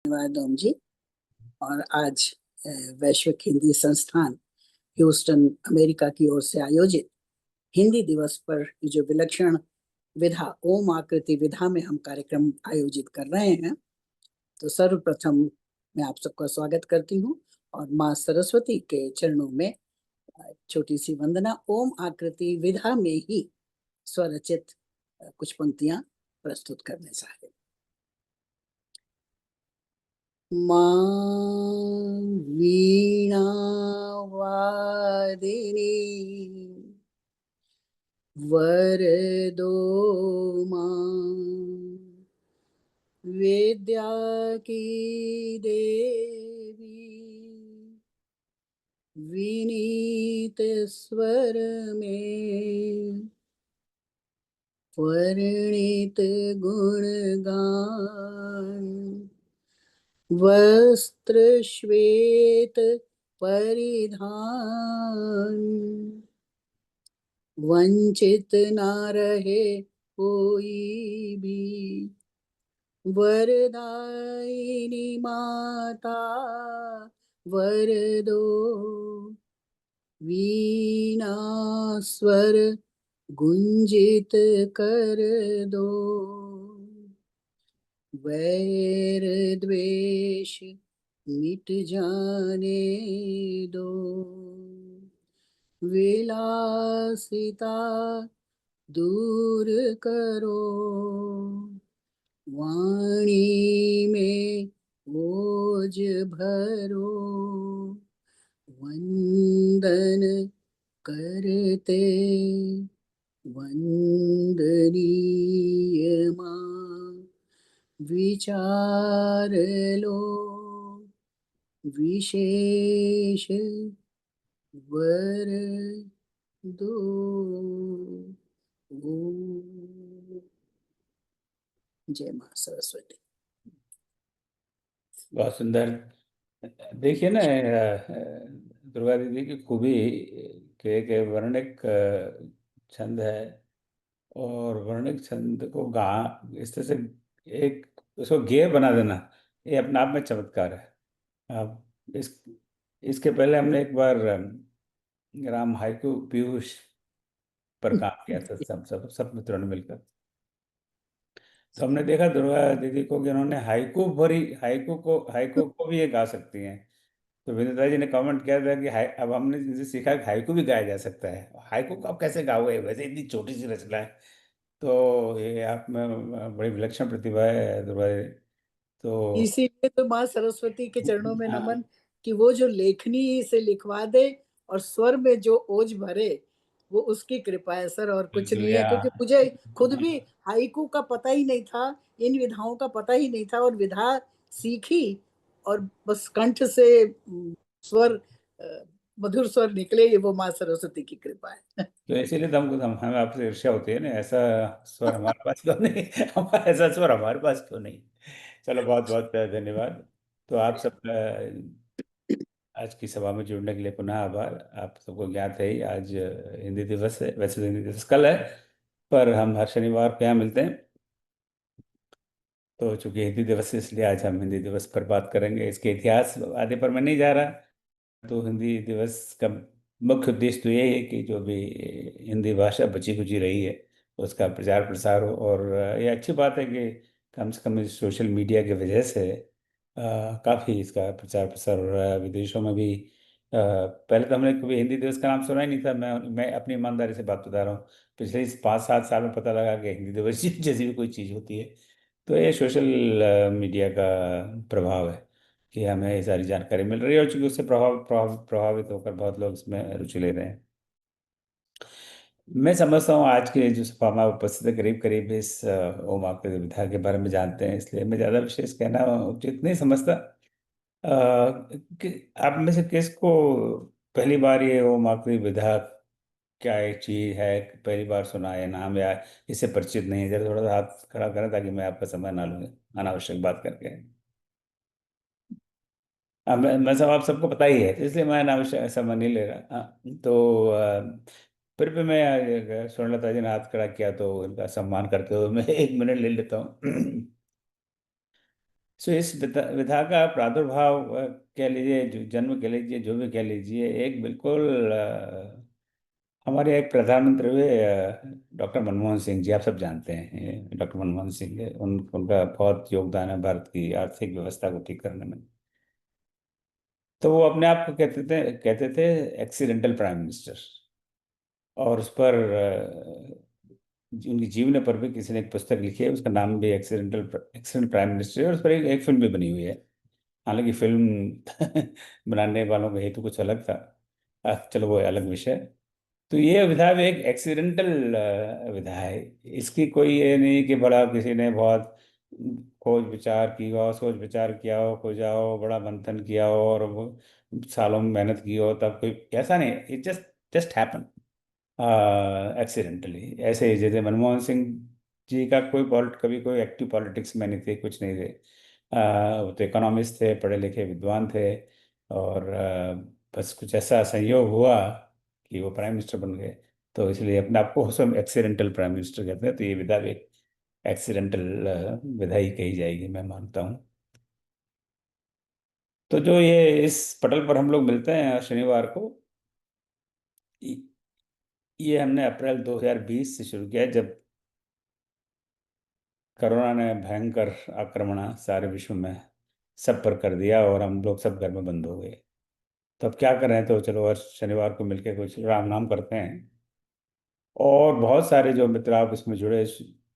धन्यवाद ओम जी। और आज वैश्विक हिंदी संस्थान ह्यूस्टन अमेरिका की ओर से आयोजित हिंदी दिवस पर ये जो विलक्षण विधा ओम आकृति विधा में हम कार्यक्रम आयोजित कर रहे हैं, तो सर्वप्रथम मैं आप सबका स्वागत करती हूँ और माँ सरस्वती के चरणों में छोटी सी वंदना ओम आकृति विधा में ही स्वरचित कुछ पंक्तियां प्रस्तुत करने चाहे। मां वीणा वादिनी वरदो मां विद्या की देवी विनीत स्वर में वर्णित गुणगान वस्त्र श्वेत परिधान वंचित न रहे कोई भी वरदायिनी माता वर दो वीणा स्वर गुंजित कर दो वैर द्वेष मिट जाने दो विलासिता दूर करो वाणी में ओज भरो वंदन करते वंदनीय मां विचार लो विशेष वर दो। जय मां सरस्वती। बहुत सुंदर। देखिए ना, दुर्गा दीदी की खूबी के वर्णिक छंद है, और वर्णिक छंद को गा इस तरह से एक उसको गेय बना देना, ये अपने आप में चमत्कार है। अब इसके पहले हमने एक बार राम हाइकू पीयूष पर काम किया था, सब मित्रों ने मिलकर। तो हमने देखा दुर्गा दीदी को कि उन्होंने हाइकू को भी ये गा सकती हैं। तो विनीता जी ने कमेंट किया था कि अब हमने इनसे सीखा कि हाइकू भी गाया जा सकता है। हाइकू को आप कैसे गाओगे, वैसे इतनी छोटी सी रचना है। तो ये आप में बड़ी विलक्षण प्रतिभा है दुर्गा दीदी। तो इसीलिए तो माँ सरस्वती के चरणों में हाँ, नमन कि वो जो लेखनी से लिखवा दे और स्वर में जो ओज भरे, वो उसकी कृपा है सर, और कुछ बिल्कुल नहीं है। या क्योंकि मुझे खुद भी हाइकू का पता ही नहीं था, इन विधाओं का पता ही नहीं था, और विधा सीखी और बस कंठ से स्वर मधुर स्वर निकले, ये वो माँ सरस्वती की कृपा है। तो इसीलिए तो हमें आपसे ईर्ष्या होती है ना, ऐसा स्वर हमारे पास क्यों नहीं हमारा ऐसा स्वर हमारे पास क्यों नहीं। चलो, बहुत बहुत धन्यवाद। तो आप सब आज की सभा में जुड़ने के लिए पुनः आभार। आप सबको ज्ञात है ही, आज हिंदी दिवस है। वैसे तो हिंदी दिवस कल है, पर हम हर शनिवार को यहाँ मिलते हैं। तो चूंकि हिंदी दिवस है, इसलिए आज हम हिंदी दिवस पर बात करेंगे। इसके इतिहास आदि पर मैं नहीं जा रहा। तो हिंदी दिवस का मुख्य उद्देश्य तो यही है कि जो भी हिंदी भाषा बची खुची रही है, उसका प्रचार प्रसार हो। और ये अच्छी बात है कि कम से कम इस सोशल मीडिया की वजह से काफ़ी इसका प्रचार प्रसार हो रहा है विदेशों में भी। पहले तो हमने कभी हिंदी दिवस का नाम सुना ही नहीं था। मैं अपनी ईमानदारी से बात बता रहा हूँ। पिछले इस 5-7 साल में पता लगा कि हिंदी दिवस जैसी भी कोई चीज़ होती है। तो ये सोशल मीडिया का प्रभाव है कि हमें ये सारी जानकारी मिल रही है, और चूंकि उससे प्रभावित होकर बहुत लोग इसमें रुचि ले रहे हैं। मैं समझता हूँ आज के जो सभा में उपस्थित है, करीब करीब इस ओम आकृति विधा के बारे में जानते हैं, इसलिए मैं ज़्यादा विशेष कहना उचित नहीं समझता। कि आप में से किसको पहली बार ये ओम आकृति विधा क्या एक चीज है, पहली बार सुना है नाम, या इससे परिचित नहीं है? जरा थोड़ा सा हाथ खड़ा करें ताकि मैं आपका समय ना लूँ अनावश्यक बात करके। मैं सब आप सबको पता ही है, तो इसलिए मैं अनावश्यक समय नहीं ले रहा। तो फिर भी मैं स्वर्णलता जी ने हाथ खड़ा किया, तो उनका सम्मान करते हुए मैं 1 मिनट ले लेता हूँ। सो इस विधा का प्रादुर्भाव कह लीजिए, जो जन्म कह लीजिए, जो भी कह लीजिए, एक बिल्कुल हमारे एक प्रधानमंत्री हुए डॉक्टर मनमोहन सिंह जी, आप सब जानते हैं डॉक्टर मनमोहन सिंह उनका बहुत योगदान है भारत की आर्थिक व्यवस्था को ठीक करने में। तो वो अपने आप को कहते थे एक्सीडेंटल प्राइम मिनिस्टर। और उस पर उनकी जीवनी पर भी किसी ने एक पुस्तक लिखी है, उसका नाम भी एक्सीडेंट प्राइम मिनिस्टर है, और उस पर एक फिल्म भी बनी हुई है। हालांकि फिल्म बनाने वालों का हेतु कुछ अलग था। चलो वो अलग विषय है। तो ये विधा भी एक एक्सीडेंटल विधा है। इसकी कोई ये नहीं कि बड़ा किसी ने बहुत खोज विचार की हो, सोच विचार किया हो, खोजा हो, बड़ा मंथन किया हो और वो सालों में मेहनत की हो, तब कोई ऐसा नहीं। It just just happen accidentally. ऐसे ही जैसे मनमोहन सिंह जी का कभी कोई एक्टिव पॉलिटिक्स में नहीं थे, कुछ नहीं थे। वो तो इकोनॉमिस्ट थे, पढ़े लिखे विद्वान थे। और बस कुछ ऐसा संयोग हुआ कि वो प्राइम मिनिस्टर बन गए। तो इसलिए अपने आप को सब एक्सीडेंटल प्राइम मिनिस्टर कहते हैं। तो ये विधा भी एक्सीडेंटल विधा ही कही जाएगी, मैं मानता हूँ। तो जो ये इस पटल पर हम लोग मिलते हैं शनिवार को, ये हमने अप्रैल 2020 से शुरू किया, जब कोरोना ने भयंकर आक्रमण सारे विश्व में सब पर कर दिया और हम लोग सब घर में बंद हो गए। तो अब क्या करें, तो चलो हर शनिवार को मिलके कुछ राम नाम करते हैं। और बहुत सारे जो मित्र आप इसमें जुड़े,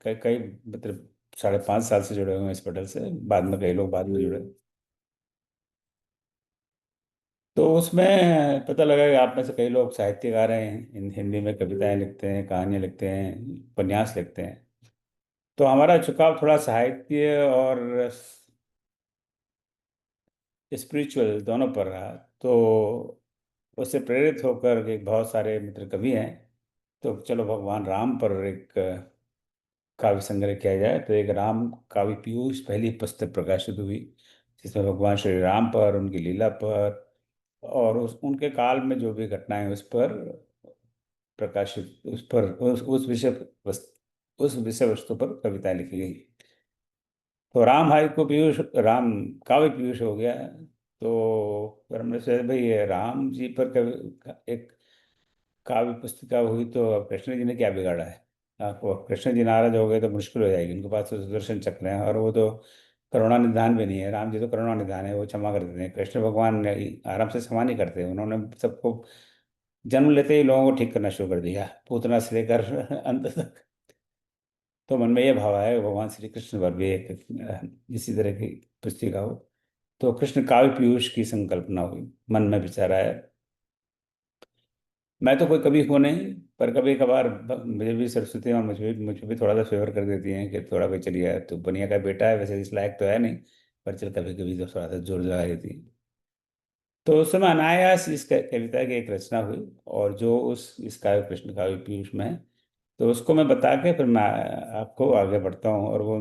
कई कई मित्र 5.5 साल से जुड़े हुए हैं इस पटल से, बाद में कई लोग बाद में जुड़े। तो उसमें पता लगा कि आप में से कई लोग साहित्यकार हैं, हिंदी में कविताएं लिखते हैं, कहानियां लिखते हैं, उपन्यास लिखते हैं। तो हमारा झुकाव थोड़ा साहित्य और स्पिरिचुअल दोनों पर रहा। तो उससे प्रेरित होकर एक बहुत सारे मित्र कवि हैं, तो चलो भगवान राम पर एक काव्य संग्रह किया जाए। तो एक राम काव्य पीयूष पहली पुस्तक प्रकाशित हुई, जिसमें भगवान श्री राम पर, उनकी लीला पर और उनके काल में जो भी घटनाएं उस पर प्रकाशित, उस पर उस विषय वस्तु पर कविताएं लिखी गई। तो राम हाई को पीयूष, राम काव्य पीयूष हो गया। तो फिर हमने सोचा भाई ये राम जी पर एक काव्य पुस्तिका हुई, तो अब कृष्ण जी ने क्या बिगाड़ा है। आपको कृष्ण जी नाराज हो गए तो मुश्किल हो जाएगी। उनके पास तो सुदर्शन चक्र है, और वो तो करुणा निधान भी नहीं है। राम जी तो करुणा निधान है, वो क्षमा कर देते हैं। कृष्ण भगवान ने आराम से क्षमा नहीं करते, उन्होंने सबको जन्म लेते ही लोगों को ठीक करना शुरू कर दिया, पूतना से लेकर अंत तक। तो मन में ये भाव आया कि भगवान श्री कृष्ण पर भी एक इसी तरह की पुस्तिका हो। तो कृष्ण काव्य पीयूष की संकल्पना हुई, मन में विचार आया। मैं तो कोई कवि हूँ नहीं, पर कभी कभार मुझे भी सरस्वती माँ मुझे भी थोड़ा सा फेवर कर देती हैं कि थोड़ा भाई चलिए, तो बनिया का बेटा है, वैसे इस लायक तो है नहीं, पर चल कभी कभी तो थोड़ा सा जोर लगा देती है। तो उस समय अनायास इस कविता की एक रचना हुई, और जो इस काव्य कृष्ण काव्य पीयूष में है, तो उसको मैं बता के फिर मैं आपको आगे बढ़ता हूँ। और वो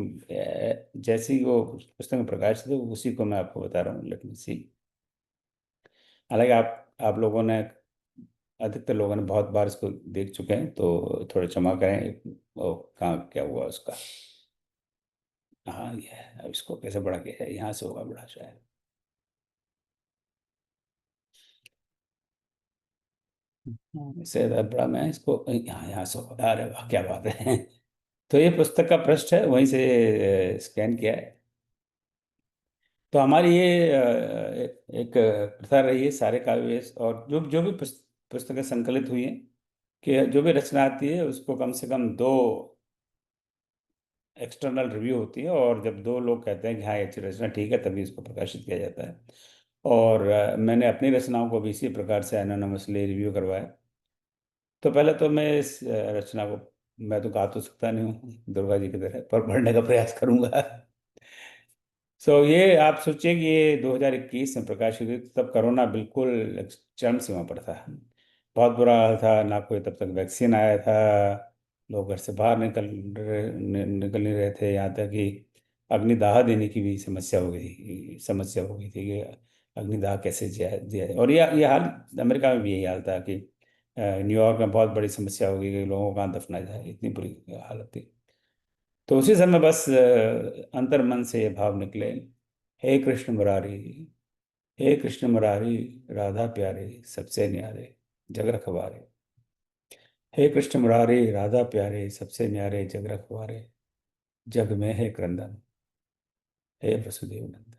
जैसी वो पुस्तक में प्रकाशित है, उसी को मैं आपको बता रहा हूँ। लेट मी सी। हालांकि आप लोगों ने, अधिकतर लोगों ने बहुत बार इसको देख चुके हैं, तो थोड़ा क्षमा करें। वो कहाँ क्या हुआ उसका। हाँ, ये है। अब इसको कैसे बड़ा किया है, यहाँ से होगा बड़ा शायद। इससे बड़ा मैं इसको यहाँ इससे होगा। अरे वाह, क्या बात है। तो ये पुस्तक का पृष्ठ है, वहीं से स्कैन किया है। तो हमारी ये एक प्रथा रही है, सारे काव्य और जो जो भी पुस्तकें संकलित हुई हैं, कि जो भी रचना आती है उसको कम से कम दो एक्सटर्नल रिव्यू होती है, और जब दो लोग कहते हैं कि हाँ ये अच्छी रचना ठीक है, तभी इसको प्रकाशित किया जाता है। और मैंने अपनी रचनाओं को भी इसी प्रकार से एनोनिमसली रिव्यू करवाया। तो पहले तो मैं इस रचना को, मैं तो गा तो सकता नहीं हूँ दुर्गा जी की तरह, पर पढ़ने का प्रयास करूंगा। सो ये आप सोचिए कि ये 2021 में प्रकाशित हुई, तब कोरोना बिल्कुल एक चरम सीमा पर था। बहुत बुरा हाल था, ना कोई तब तक वैक्सीन आया था, लोग घर से बाहर निकल नहीं रहे थे। यहाँ तक कि अग्निदाह देने की भी समस्या हो गई थी कि अग्निदाह कैसे दिया जाए। और ये हाल अमेरिका में भी यही हाल था कि न्यूयॉर्क में बहुत बड़ी समस्या हो गई कि लोगों को कहाँ दफनाया जाए, इतनी बुरी हालत थी। तो उसी समय बस अंतर्मन से ये भाव निकले हे कृष्ण मुरारी, हे कृष्ण मुरारी, राधा प्यारे सबसे न्यारे जग रखवारे। हे कृष्ण मुरारी, राधा प्यारे सबसे न्यारे जग रखवारे। जग में है क्रंदन, हे वसुदेव नंदन।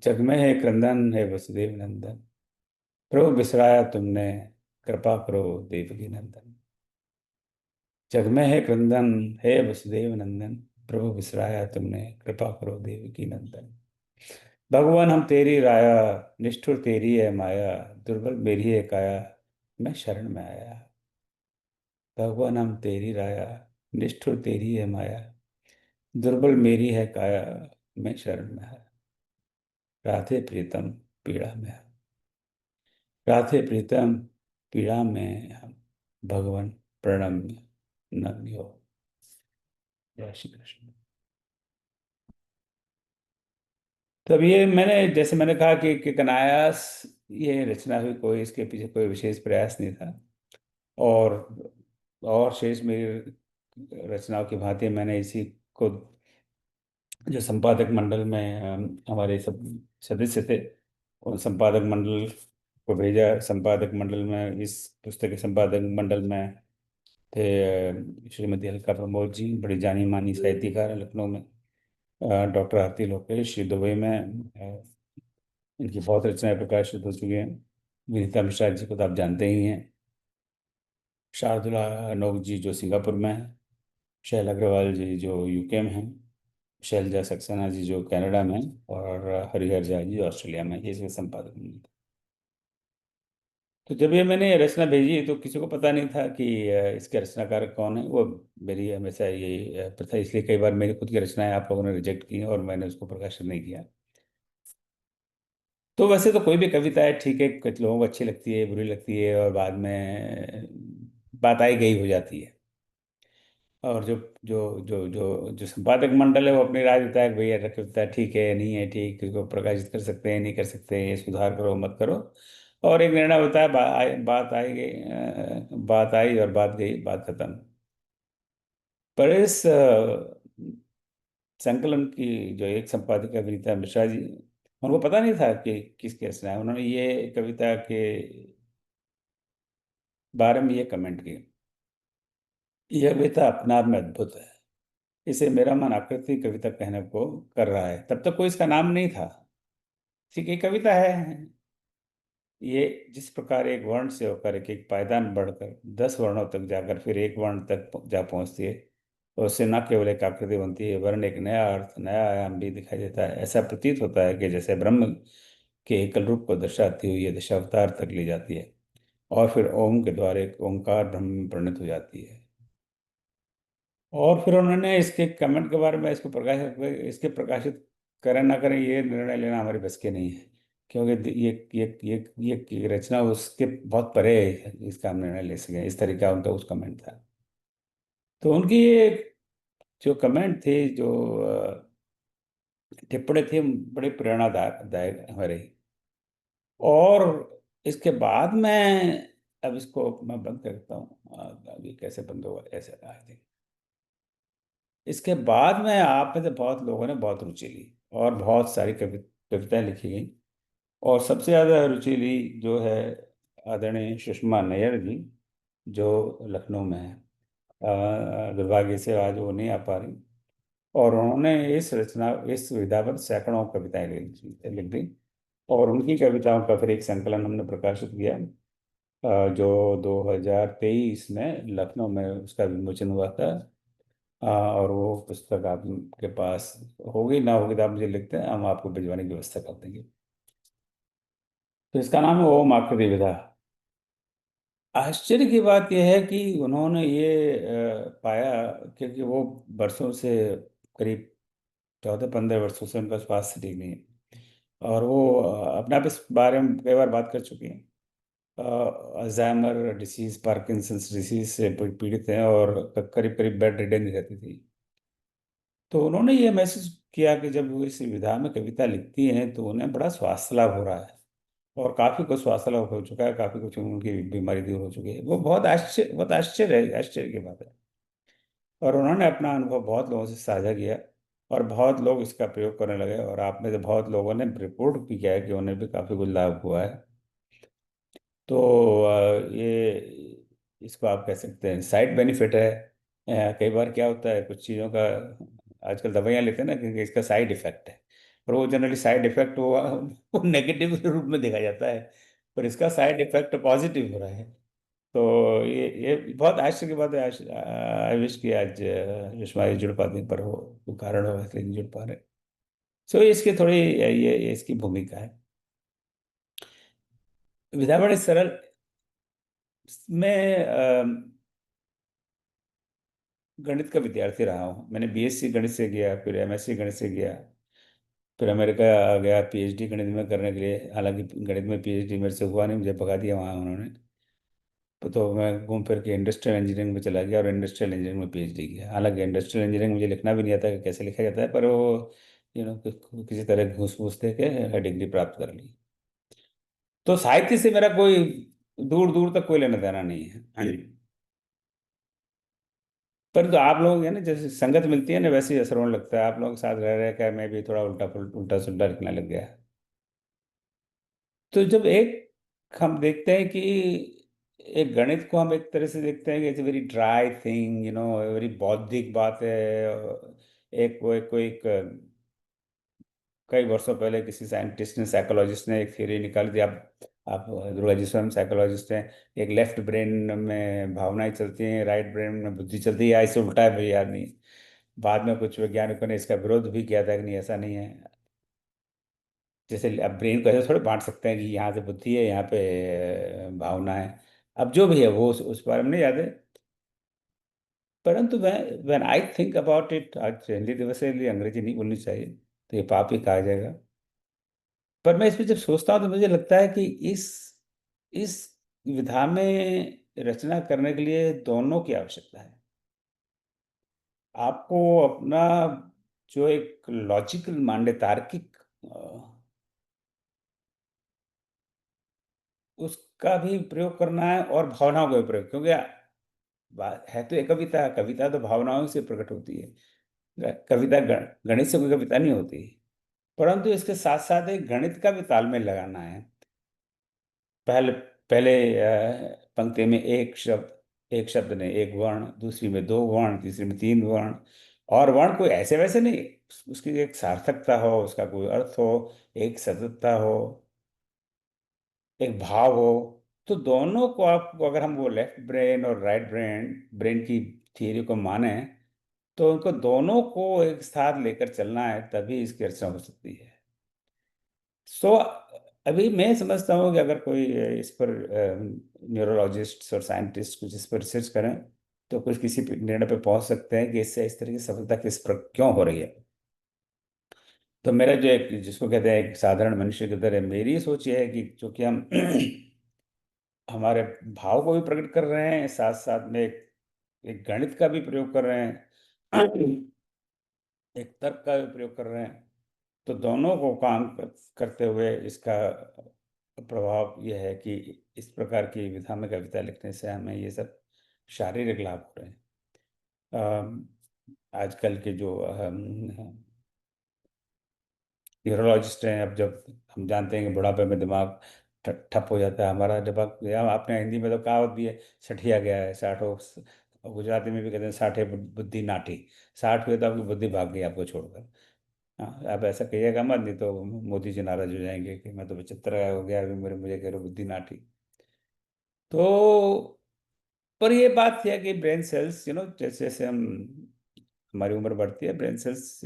जग में है क्रंदन, हे वसुदेव नंदन। प्रभु बिसराया तुमने, कृपा करो देवकी नंदन। जग में है क्रंदन, हे वसुदेव नंदन। प्रभु बिसराया तुमने, कृपा करो देवकी नंदन। भगवान हम तेरी राया, निष्ठुर तेरी है माया। दुर्बल मेरी है काया, मैं शरण में आया। भगवान हम तेरी राया, निष्ठुर तेरी है माया। दुर्बल मेरी है काया, मैं शरण में आया। राधे प्रीतम पीड़ा में हम, राधे प्रीतम पीड़ा में हम। भगवान प्रणम्य नम्य हो। जय श्री कृष्ण। तब ये मैंने, जैसे मैंने कहा कि अनायास ये रचना हुई, कोई इसके पीछे कोई विशेष प्रयास नहीं था। और शेष मेरी रचनाओं की भांति मैंने इसी को, जो संपादक मंडल में हमारे सब सदस्य थे, उन संपादक मंडल को भेजा। संपादक मंडल में, इस पुस्तक के संपादक मंडल में थे श्रीमती अलका प्रमोद जी, बड़ी जानी मानी साहित्यकार हैं लखनऊ में। डॉक्टर आरती लोकेश, श्री दुबई में इनकी बहुत रचनाएं प्रकाशित हो चुकी हैं। विनीता मिश्रा जी को तो आप जानते ही हैं। शार्दुला अनोक जी जो सिंगापुर में हैं। शैल अग्रवाल जी जो यूके में हैं। शैलजा सक्सेना जी जो कनाडा में हैं। और हरिहर झा जी ऑस्ट्रेलिया में हैं। ये इसके संपादक हैं। तो जब ये मैंने ये रचना भेजी तो किसी को पता नहीं था कि इसके रचनाकार कौन है। वो मेरी हमेशा यही प्रथा, इसलिए कई बार मेरी खुद की रचनाएं आप लोगों ने रिजेक्ट की और मैंने उसको प्रकाशित नहीं किया। तो वैसे तो कोई भी कविता है ठीक है, कुछ लोगों को अच्छी लगती है, बुरी लगती है, और बाद में बात आई गई हो जाती है। और जो जो जो जो जो संपादक मंडल है वो अपनी राय देता है कि भैया कविता ठीक है, नहीं है ठीक, इसको प्रकाशित कर सकते हैं, नहीं कर सकते, ये सुधार करो मत करो। और एक निर्णय होता है, बात आई गई, बात आई और बात गई, बात खत्म। पर इस संकलन की जो एक संपादिका विनीता मिश्रा जी, उनको पता नहीं था कि किसके रचना है। उन्होंने ये कविता के बारे में ये कमेंट किया, यह कविता अपने आप में अद्भुत है, इसे मेरा मन आकृति कविता कहने को कर रहा है। तब तक कोई इसका नाम नहीं था। ठीक है, कविता है। ये जिस प्रकार एक वर्ण से होकर एक एक पायदान बढ़कर 10 वर्णों तक जाकर फिर एक वर्ण तक जा पहुंचती है, तो उससे न केवल एक आकृति बनती है, वर्ण एक नया अर्थ, नया आयाम भी दिखाई देता है। ऐसा प्रतीत होता है कि जैसे ब्रह्म के एकल रूप को दर्शाती हुई ये दशावतार तक ली जाती है, और फिर ओम के द्वारा एक ओंकार ब्रह्म में परिणत हो जाती है। और फिर उन्होंने इसके कमेंट के बारे में, इसके प्रकाशित करें ना करें ये निर्णय लेना हमारे बस के नहीं है, क्योंकि ये रचना उसके बहुत परे है, इसका हम निर्णय ले सकें, इस तरीका उनका उस कमेंट था। तो उनकी ये जो कमेंट थे, जो टिप्पणी थी, बड़े प्रेरणादायक हमारे। और इसके बाद में, अब इसको मैं बंद करता हूँ। अभी कैसे बंद होगा, ऐसे आई थिंक। इसके बाद में आप में से बहुत लोगों ने बहुत रुचि ली और बहुत सारी कविताएं लिखी गई। और सबसे ज़्यादा रुचि ली जो है आदरणीय सुषमा नैयर जी, जो लखनऊ में है। दुर्भाग्य से आज वो नहीं आ पा रही। और उन्होंने इस विधा पर सैकड़ों कविताएं लिख दी। और उनकी कविताओं का फिर एक संकलन हमने प्रकाशित किया, जो 2023 में लखनऊ में उसका विमोचन हुआ था। और वो पुस्तक आपके पास होगी ना होगी तो आप मुझे लिखते हैं, हम आपको भिजवाने की व्यवस्था कर देंगे। तो इसका नाम है ओम आकृति विधा। आश्चर्य की बात यह है कि उन्होंने ये पाया, क्योंकि वो वर्षों से, करीब 14-15 वर्षों से उनका स्वास्थ्य ठीक नहीं है। और वो अपने आप इस बारे में कई बार बात कर चुकी हैं। अल्जाइमर डिसीज, पार्किंसंस डिसीज से पीड़ित हैं और करीब करीब बेड रिडन रहती थी। तो उन्होंने ये महसूस किया कि जब वो इस विधा में कविता लिखती हैं तो उन्हें बड़ा स्वास्थ्य लाभ हो रहा है, और काफ़ी कुछ स्वास्थ्य लाभ हो चुका है, काफ़ी कुछ उनकी बीमारी दूर हो चुकी है। वो बहुत आश्चर्य है, आश्चर्य की बात है। और उन्होंने अपना अनुभव बहुत लोगों से साझा किया। और बहुत लोग इसका प्रयोग करने लगे, और आप में से बहुत लोगों ने रिपोर्ट भी किया है कि उन्हें भी काफ़ी कुछ लाभ हुआ है। तो ये इसको आप कह सकते हैं साइड बेनिफिट है। कई बार क्या होता है कुछ चीज़ों का, आजकल दवाइयाँ लेते हैं ना, क्योंकि इसका साइड इफेक्ट है, और वो जनरली साइड इफेक्ट वो नेगेटिव रूप में देखा जाता है, पर इसका साइड इफेक्ट पॉजिटिव हो रहा है। तो ये बहुत आश्चर्य की बात है। आई विश कि आज युष्मा जुड़ पाती, पर वो कारण हो ऐसे नहीं जुड़ पा रहे। सो इसकी थोड़ी ये इसकी भूमिका है। विधा बड़ी सरल। मैं गणित का विद्यार्थी रहा हूँ। मैंने बीएससी गणित से किया, फिर एमएससी गणित से किया, फिर अमेरिका आ गया पीएचडी गणित में करने के लिए। हालांकि गणित में पीएचडी मेरे से हुआ नहीं, मुझे भगा दिया वहाँ उन्होंने। तो मैं घूम फिर के इंडस्ट्रियल इंजीनियरिंग में चला गया और इंडस्ट्रियल इंजीनियरिंग में पीएचडी किया। हालांकि इंडस्ट्रियल इंजीनियरिंग मुझे लिखना भी नहीं आता कि कैसे लिखा जाता है, पर वो किसी तरह घूस घूस दे के डिग्री प्राप्त कर ली। तो साहित्य से मेरा कोई दूर दूर तक कोई लेना देना नहीं है। हाँ जी। परंतु आप लोग है ना, जैसे संगत मिलती है ना, वैसे ही असर होने लगता है। आप लोगों के साथ रह रह कर मैं भी थोड़ा उल्टा सुल्टा लिखने लग गया। तो जब एक हम देखते हैं कि एक गणित को हम एक तरह से देखते हैं कि it's very dry thing, very बौद्धिक बात है। एक वो एक कोई एक कई वर्षों पहले किसी साइंटिस्ट ने, साइकोलॉजिस्ट ने एक थ्योरी निकाली थी। आप दुर्गा जी स्वयं साइकोलॉजिस्ट हैं। एक लेफ्ट ब्रेन में भावनाएं चलती हैं, राइट ब्रेन में बुद्धि चलती है, ऐसे उल्टा है भैया नहीं। बाद में कुछ वैज्ञानिकों ने इसका विरोध भी किया था कि नहीं, ऐसा नहीं है। जैसे अब ब्रेन को ऐसे थोड़े बांट सकते हैं कि यहाँ से बुद्धि है, यहाँ पे भावना है। अब जो भी है वो उस बारे में नहीं याद है। परंतु when I think about it, आज हिंदी दिवस है इसलिए अंग्रेजी नहीं बोलनी चाहिए, तो ये पाप ही कहा जाएगा। पर मैं इस पे जब सोचता हूँ तो मुझे लगता है कि इस विधा में रचना करने के लिए दोनों की आवश्यकता है। आपको अपना जो एक लॉजिकल मांडे, तार्किक, उसका भी प्रयोग करना है, और भावनाओं का भी प्रयोग, क्योंकि बात है तो एक कविता, कविता तो भावनाओं से प्रकट होती है। कविता गणित से कोई कविता नहीं होती। परंतु इसके साथ साथ एक गणित का भी तालमेल लगाना है। पहले पहले पंक्ति में एक शब्द ने एक वर्ण, दूसरी में दो वर्ण, तीसरी में तीन वर्ण। और वर्ण कोई ऐसे वैसे नहीं, उसकी एक सार्थकता हो, उसका कोई अर्थ हो, एक सततता हो, एक भाव हो। तो दोनों को आपको, अगर हम वो लेफ्ट ब्रेन और राइट ब्रेन ब्रेन की थियरी को माने, तो उनको दोनों को एक साथ लेकर चलना है, तभी इसकी रचना हो सकती है। सो अभी मैं समझता हूँ कि अगर कोई इस पर न्यूरोलॉजिस्ट और साइंटिस्ट कुछ इस पर रिसर्च करें, तो कुछ किसी निर्णय पर पहुंच सकते हैं कि इससे इस तरह की सफलता किस पर क्यों हो रही है। तो मेरा जो एक, जिसको कहते हैं एक साधारण मनुष्य की तरह, मेरी सोच ये है कि चूंकि हम हमारे भाव को भी प्रकट कर रहे हैं, साथ साथ में एक गणित का भी प्रयोग कर रहे हैं, एक तर्क का भी प्रयोग कर रहे हैं, तो दोनों को करते हुए इसका प्रभाव यह है कि इस प्रकार की विधा में कविता लिखने से हमें ये सब शारीरिक लाभ हो रहे हैं। आजकल के जो न्यूरोलॉजिस्ट हैं, अब जब हम जानते हैं कि बुढ़ापे में दिमाग ठप हो जाता है, हमारा दिमाग, या आपने हिंदी में तो कहावत भी है, सठिया गया है, साठो, गुजराती में भी कहते हैं साठे बुद्धि नाठी। 60 हुए तो आपकी बुद्धि भाग गई आपको छोड़कर। हाँ, आप ऐसा कहिएगा मत, नहीं तो मोदी जी नाराज हो जाएंगे कि मैं तो 75 हो गया, अभी मेरे मुझे कह रहे हो बुद्धि नाठी। तो पर ये बात है कि ब्रेन सेल्स, जैसे जैसे हम, हमारी उम्र बढ़ती है, ब्रेन सेल्स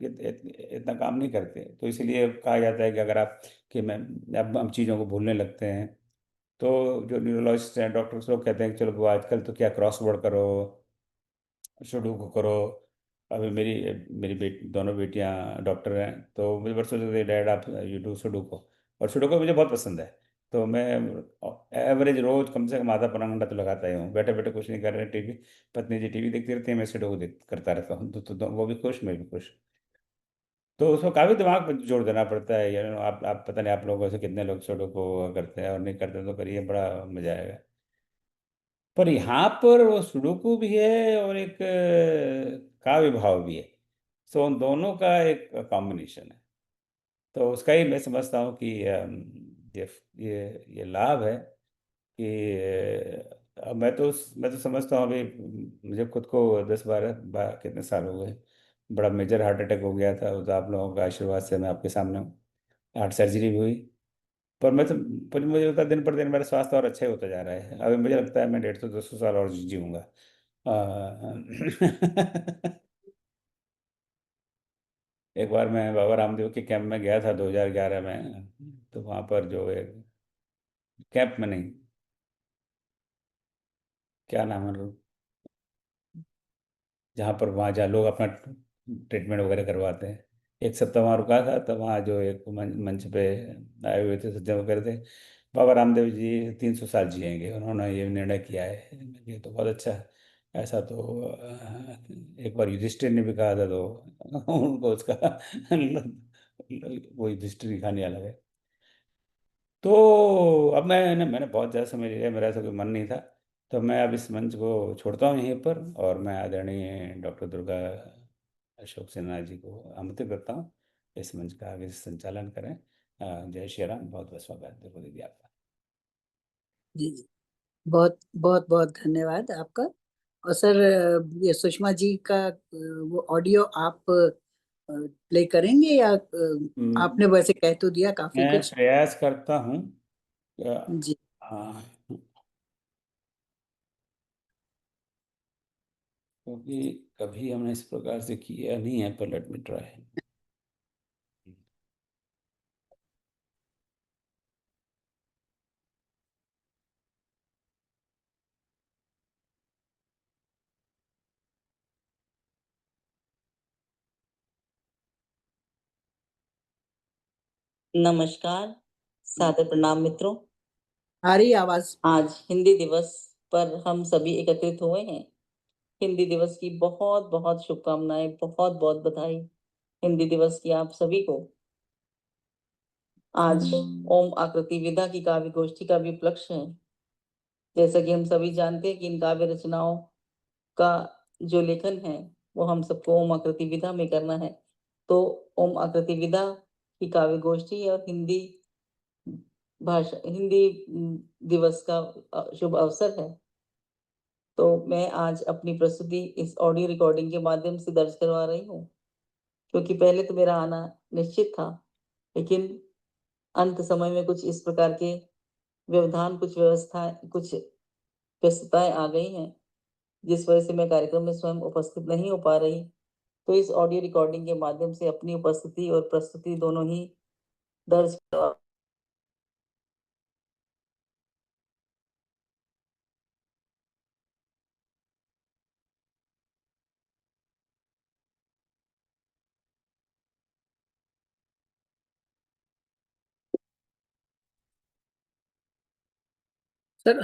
इतना काम नहीं करते। तो इसीलिए कहा जाता है कि अगर आप, कि मैं, अब हम चीज़ों को भूलने लगते हैं। तो जो न्यूरोलॉजिस्ट हैं, डॉक्टर्स लोग कहते हैं कि चलो वो आजकल तो क्या क्रॉसवर्ड करो, सुडोकू करो। अभी मेरी मेरी दोनों बेटियां डॉक्टर हैं, तो मुझे बरसों से, डैड आप यू डू सुडोकू। और सुडोकू मुझे बहुत पसंद है। तो मैं एवरेज रोज कम से कम आधा पौना घंटा तो लगाता ही हूँ। बैठे बैठे कुछ नहीं कर रहे, टीवी, पत्नी जी टीवी देखती रहती है, मैं सुडोकू करता रहता हूँ। तो वो भी खुश, मैं भी खुश। तो उसको काफ़ी दिमाग पर जोर देना पड़ता है। आप पता नहीं आप लोगों से कितने लोग सुडोकू करते हैं, और नहीं करते तो करिए, बड़ा मजा आएगा। पर यहाँ पर वो सुडोकू भी है, और एक काव्य भाव भी है। सो उन दोनों का एक कॉम्बिनेशन है। तो उसका ही मैं समझता हूँ कि ये लाभ है कि अब मैं तो समझता हूँ अभी मुझे खुद को 10-12 कितने साल हो गए, बड़ा मेजर हार्ट अटैक हो गया था। तो आप लोगों का आशीर्वाद से मैं आपके सामने हूँ। हार्ट सर्जरी भी हुई, पर पर मुझे लगता है दिन पर दिन मेरा स्वास्थ्य और अच्छा ही होता जा रहा है। अभी मुझे लगता है मैं 150-200 साल और जीऊँगा। एक बार मैं बाबा रामदेव के कैंप में गया था 2011 में। तो वहाँ पर जो एक कैंप में नहीं, क्या नाम है, जहाँ पर वहाँ जहाँ लोग अपना ट्रीटमेंट वगैरह करवाते हैं, एक सप्ताह वहाँ रुका था। तो वहाँ जो एक मंच पे आए हुए थे सज्जन वगैरह थे, बाबा रामदेव जी 300 साल जिएंगे, उन्होंने ये निर्णय किया है। ये तो बहुत अच्छा है। ऐसा तो एक बार युधिष्ठिर ने भी कहा था, तो उनको उसका वो युधिष्ठिर की कहानी अलग है। तो अब मैंने बहुत ज़्यादा समय लिया, मेरा ऐसा कोई मन नहीं था। तो मैं अब इस मंच को छोड़ता हूँ यहीं पर, और मैं आदरणीय डॉक्टर दुर्गा अशोक सिन्हा जी को आमंत्रित करता हूँ इस मंच का आगे से संचालन करें। जय श्री राम। बहुत बहुत स्वागत है दीदी आपका। जी जी, बहुत बहुत बहुत धन्यवाद आपका। और सर, ये सुषमा जी का वो ऑडियो आप प्ले करेंगे या आपने वैसे कह तो दिया काफी मैं कुछ। प्रयास करता हूँ। जी अ, क्योंकि कभी हमने इस प्रकार से किया नहीं है, पर लेट मी ट्राई। नमस्कार, सादर प्रणाम मित्रों। आ रही है आवाज? आज हिंदी दिवस पर हम सभी एकत्रित हुए हैं। हिंदी दिवस की बहुत-बहुत शुभकामनाएं, बहुत-बहुत बधाई हिंदी दिवस की आप सभी को। आज ओम आकृति विदा की काव्य गोष्ठी का भी उपलक्ष्य है। जैसा कि हम सभी जानते हैं कि इन काव्य रचनाओं का जो लेखन है वो हम सबको ओम आकृति विदा में करना है। तो ओम आकृति विदा की काव्य गोष्ठी और हिंदी दिवस का शुभ अवसर है। तो मैं आज अपनी प्रस्तुति इस ऑडियो रिकॉर्डिंग के माध्यम से दर्ज करवा रही हूँ, क्योंकि पहले तो मेरा आना निश्चित था, लेकिन अंत समय में कुछ इस प्रकार के व्यवधान, कुछ व्यस्तताएं आ गई हैं, जिस वजह से मैं कार्यक्रम में स्वयं उपस्थित नहीं हो पा रही। तो इस ऑडियो रिकॉर्डिंग के माध्यम से अपनी उपस्थिति और प्रस्तुति दोनों ही दर्ज करवा।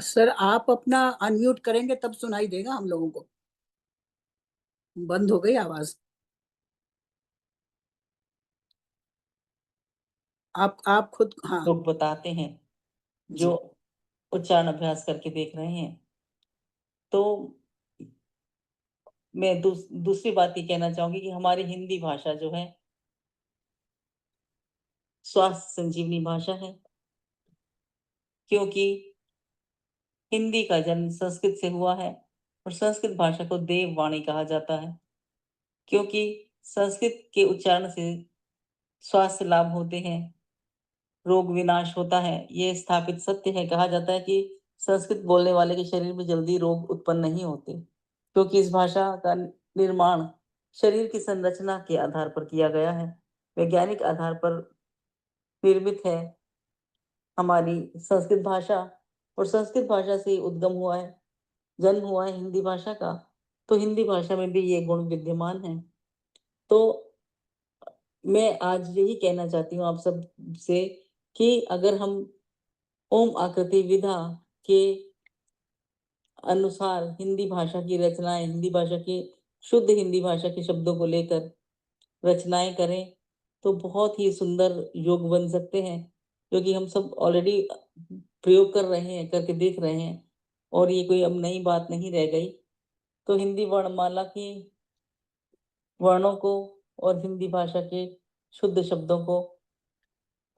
सर आप अपना अनम्यूट करेंगे तब सुनाई देगा हम लोगों को। बंद हो गई आवाज। आप खुद, हाँ। लोग बताते हैं जो जी उच्चारण अभ्यास करके देख रहे हैं। तो मैं दूसरी बात ये कहना चाहूंगी कि हमारी हिंदी भाषा जो है स्वास्थ्य संजीवनी भाषा है, क्योंकि हिंदी का जन्म संस्कृत से हुआ है और संस्कृत भाषा को देववाणी कहा जाता है, क्योंकि संस्कृत के उच्चारण से स्वास्थ्य लाभ होते हैं, रोग विनाश होता है। ये स्थापित सत्य है। कहा जाता है कि संस्कृत बोलने वाले के शरीर में जल्दी रोग उत्पन्न नहीं होते, क्योंकि इस भाषा का निर्माण शरीर की संरचना के आधार पर किया गया है, वैज्ञानिक आधार पर निर्मित है हमारी संस्कृत भाषा। और संस्कृत भाषा से ही उद्गम हुआ है, जन्म हुआ है हिंदी भाषा का। तो हिंदी भाषा में भी ये गुण विद्यमान है। तो मैं आज यही कहना चाहती हूँ आप सब से कि अगर हम ओम आकृति विधा के अनुसार हिंदी भाषा की रचनाएं, हिंदी भाषा की शुद्ध हिंदी भाषा के शब्दों को लेकर रचनाएं करें, तो बहुत ही सुंदर योग बन सकते हैं, जो कि हम सब ऑलरेडी प्रयोग कर रहे हैं, करके देख रहे हैं, और ये कोई अब नई बात नहीं रह गई। तो हिंदी वर्णमाला की वर्णों को और हिंदी भाषा के शुद्ध शब्दों को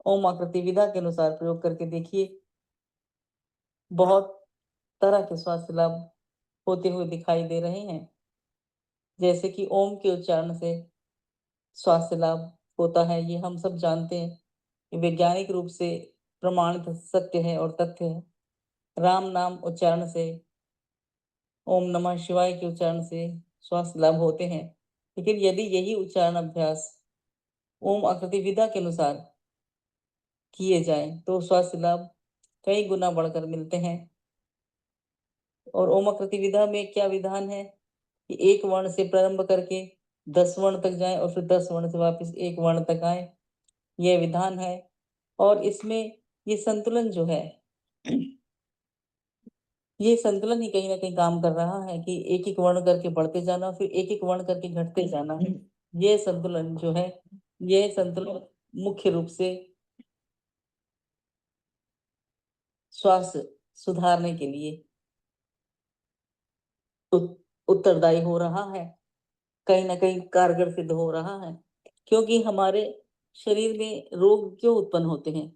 ओम आकृति विधा के अनुसार प्रयोग करके देखिए, बहुत तरह के स्वास्थ्य लाभ होते हुए दिखाई दे रहे हैं। जैसे कि ओम के उच्चारण से स्वास्थ्य लाभ होता है, ये हम सब जानते हैं, ये वैज्ञानिक रूप से प्रमाणित सत्य है और तथ्य है। राम नाम उच्चारण से, ओम नमः शिवाय के उच्चारण से स्वास्थ्य लाभ होते हैं। लेकिन यदि यही उच्चारण अभ्यास ओम आकृति विधा के अनुसार किए जाए तो स्वास्थ्य लाभ कई गुना बढ़कर मिलते हैं। और ओम आकृति विधा में क्या विधान है कि एक वर्ण से प्रारंभ करके 10 वर्ण तक जाएं और फिर 10 वर्ण से वापस एक वर्ण तक आए, यह विधान है। और इसमें ये संतुलन जो है, ये संतुलन ही कहीं ना कहीं काम कर रहा है कि एक एक वर्ण करके बढ़ते जाना, फिर एक एक वर्ण करके घटते जाना। ये संतुलन जो है, ये संतुलन मुख्य रूप से स्वास्थ्य सुधारने के लिए उत्तरदायी हो रहा है, कहीं ना कहीं कारगर सिद्ध हो रहा है। क्योंकि हमारे शरीर में रोग क्यों उत्पन्न होते हैं?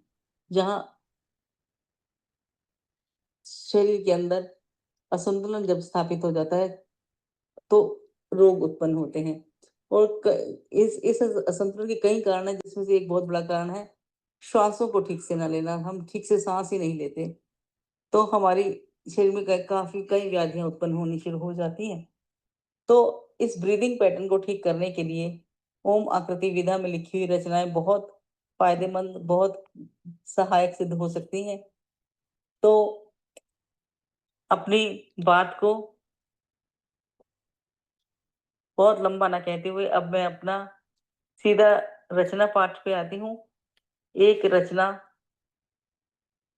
जहां शरीर के अंदर असंतुलन जब स्थापित हो जाता है तो रोग उत्पन्न होते हैं। और इस असंतुलन के कई कारण हैं, जिसमें से एक बहुत बड़ा कारण है श्वासों को ठीक से न लेना। हम ठीक से सांस ही नहीं लेते तो हमारी शरीर में काफी कई व्याधियां उत्पन्न होनी शुरू हो जाती हैं। तो इस ब्रीदिंग पैटर्न को ठीक करने के लिए ओम आकृति विधा में लिखी हुई रचनाएं बहुत फायदेमंद, बहुत सहायक सिद्ध हो सकती हैं। तो अपनी बात को बहुत लंबा ना कहते हुए अब मैं अपना सीधा रचना पाठ पे आती हूँ। एक रचना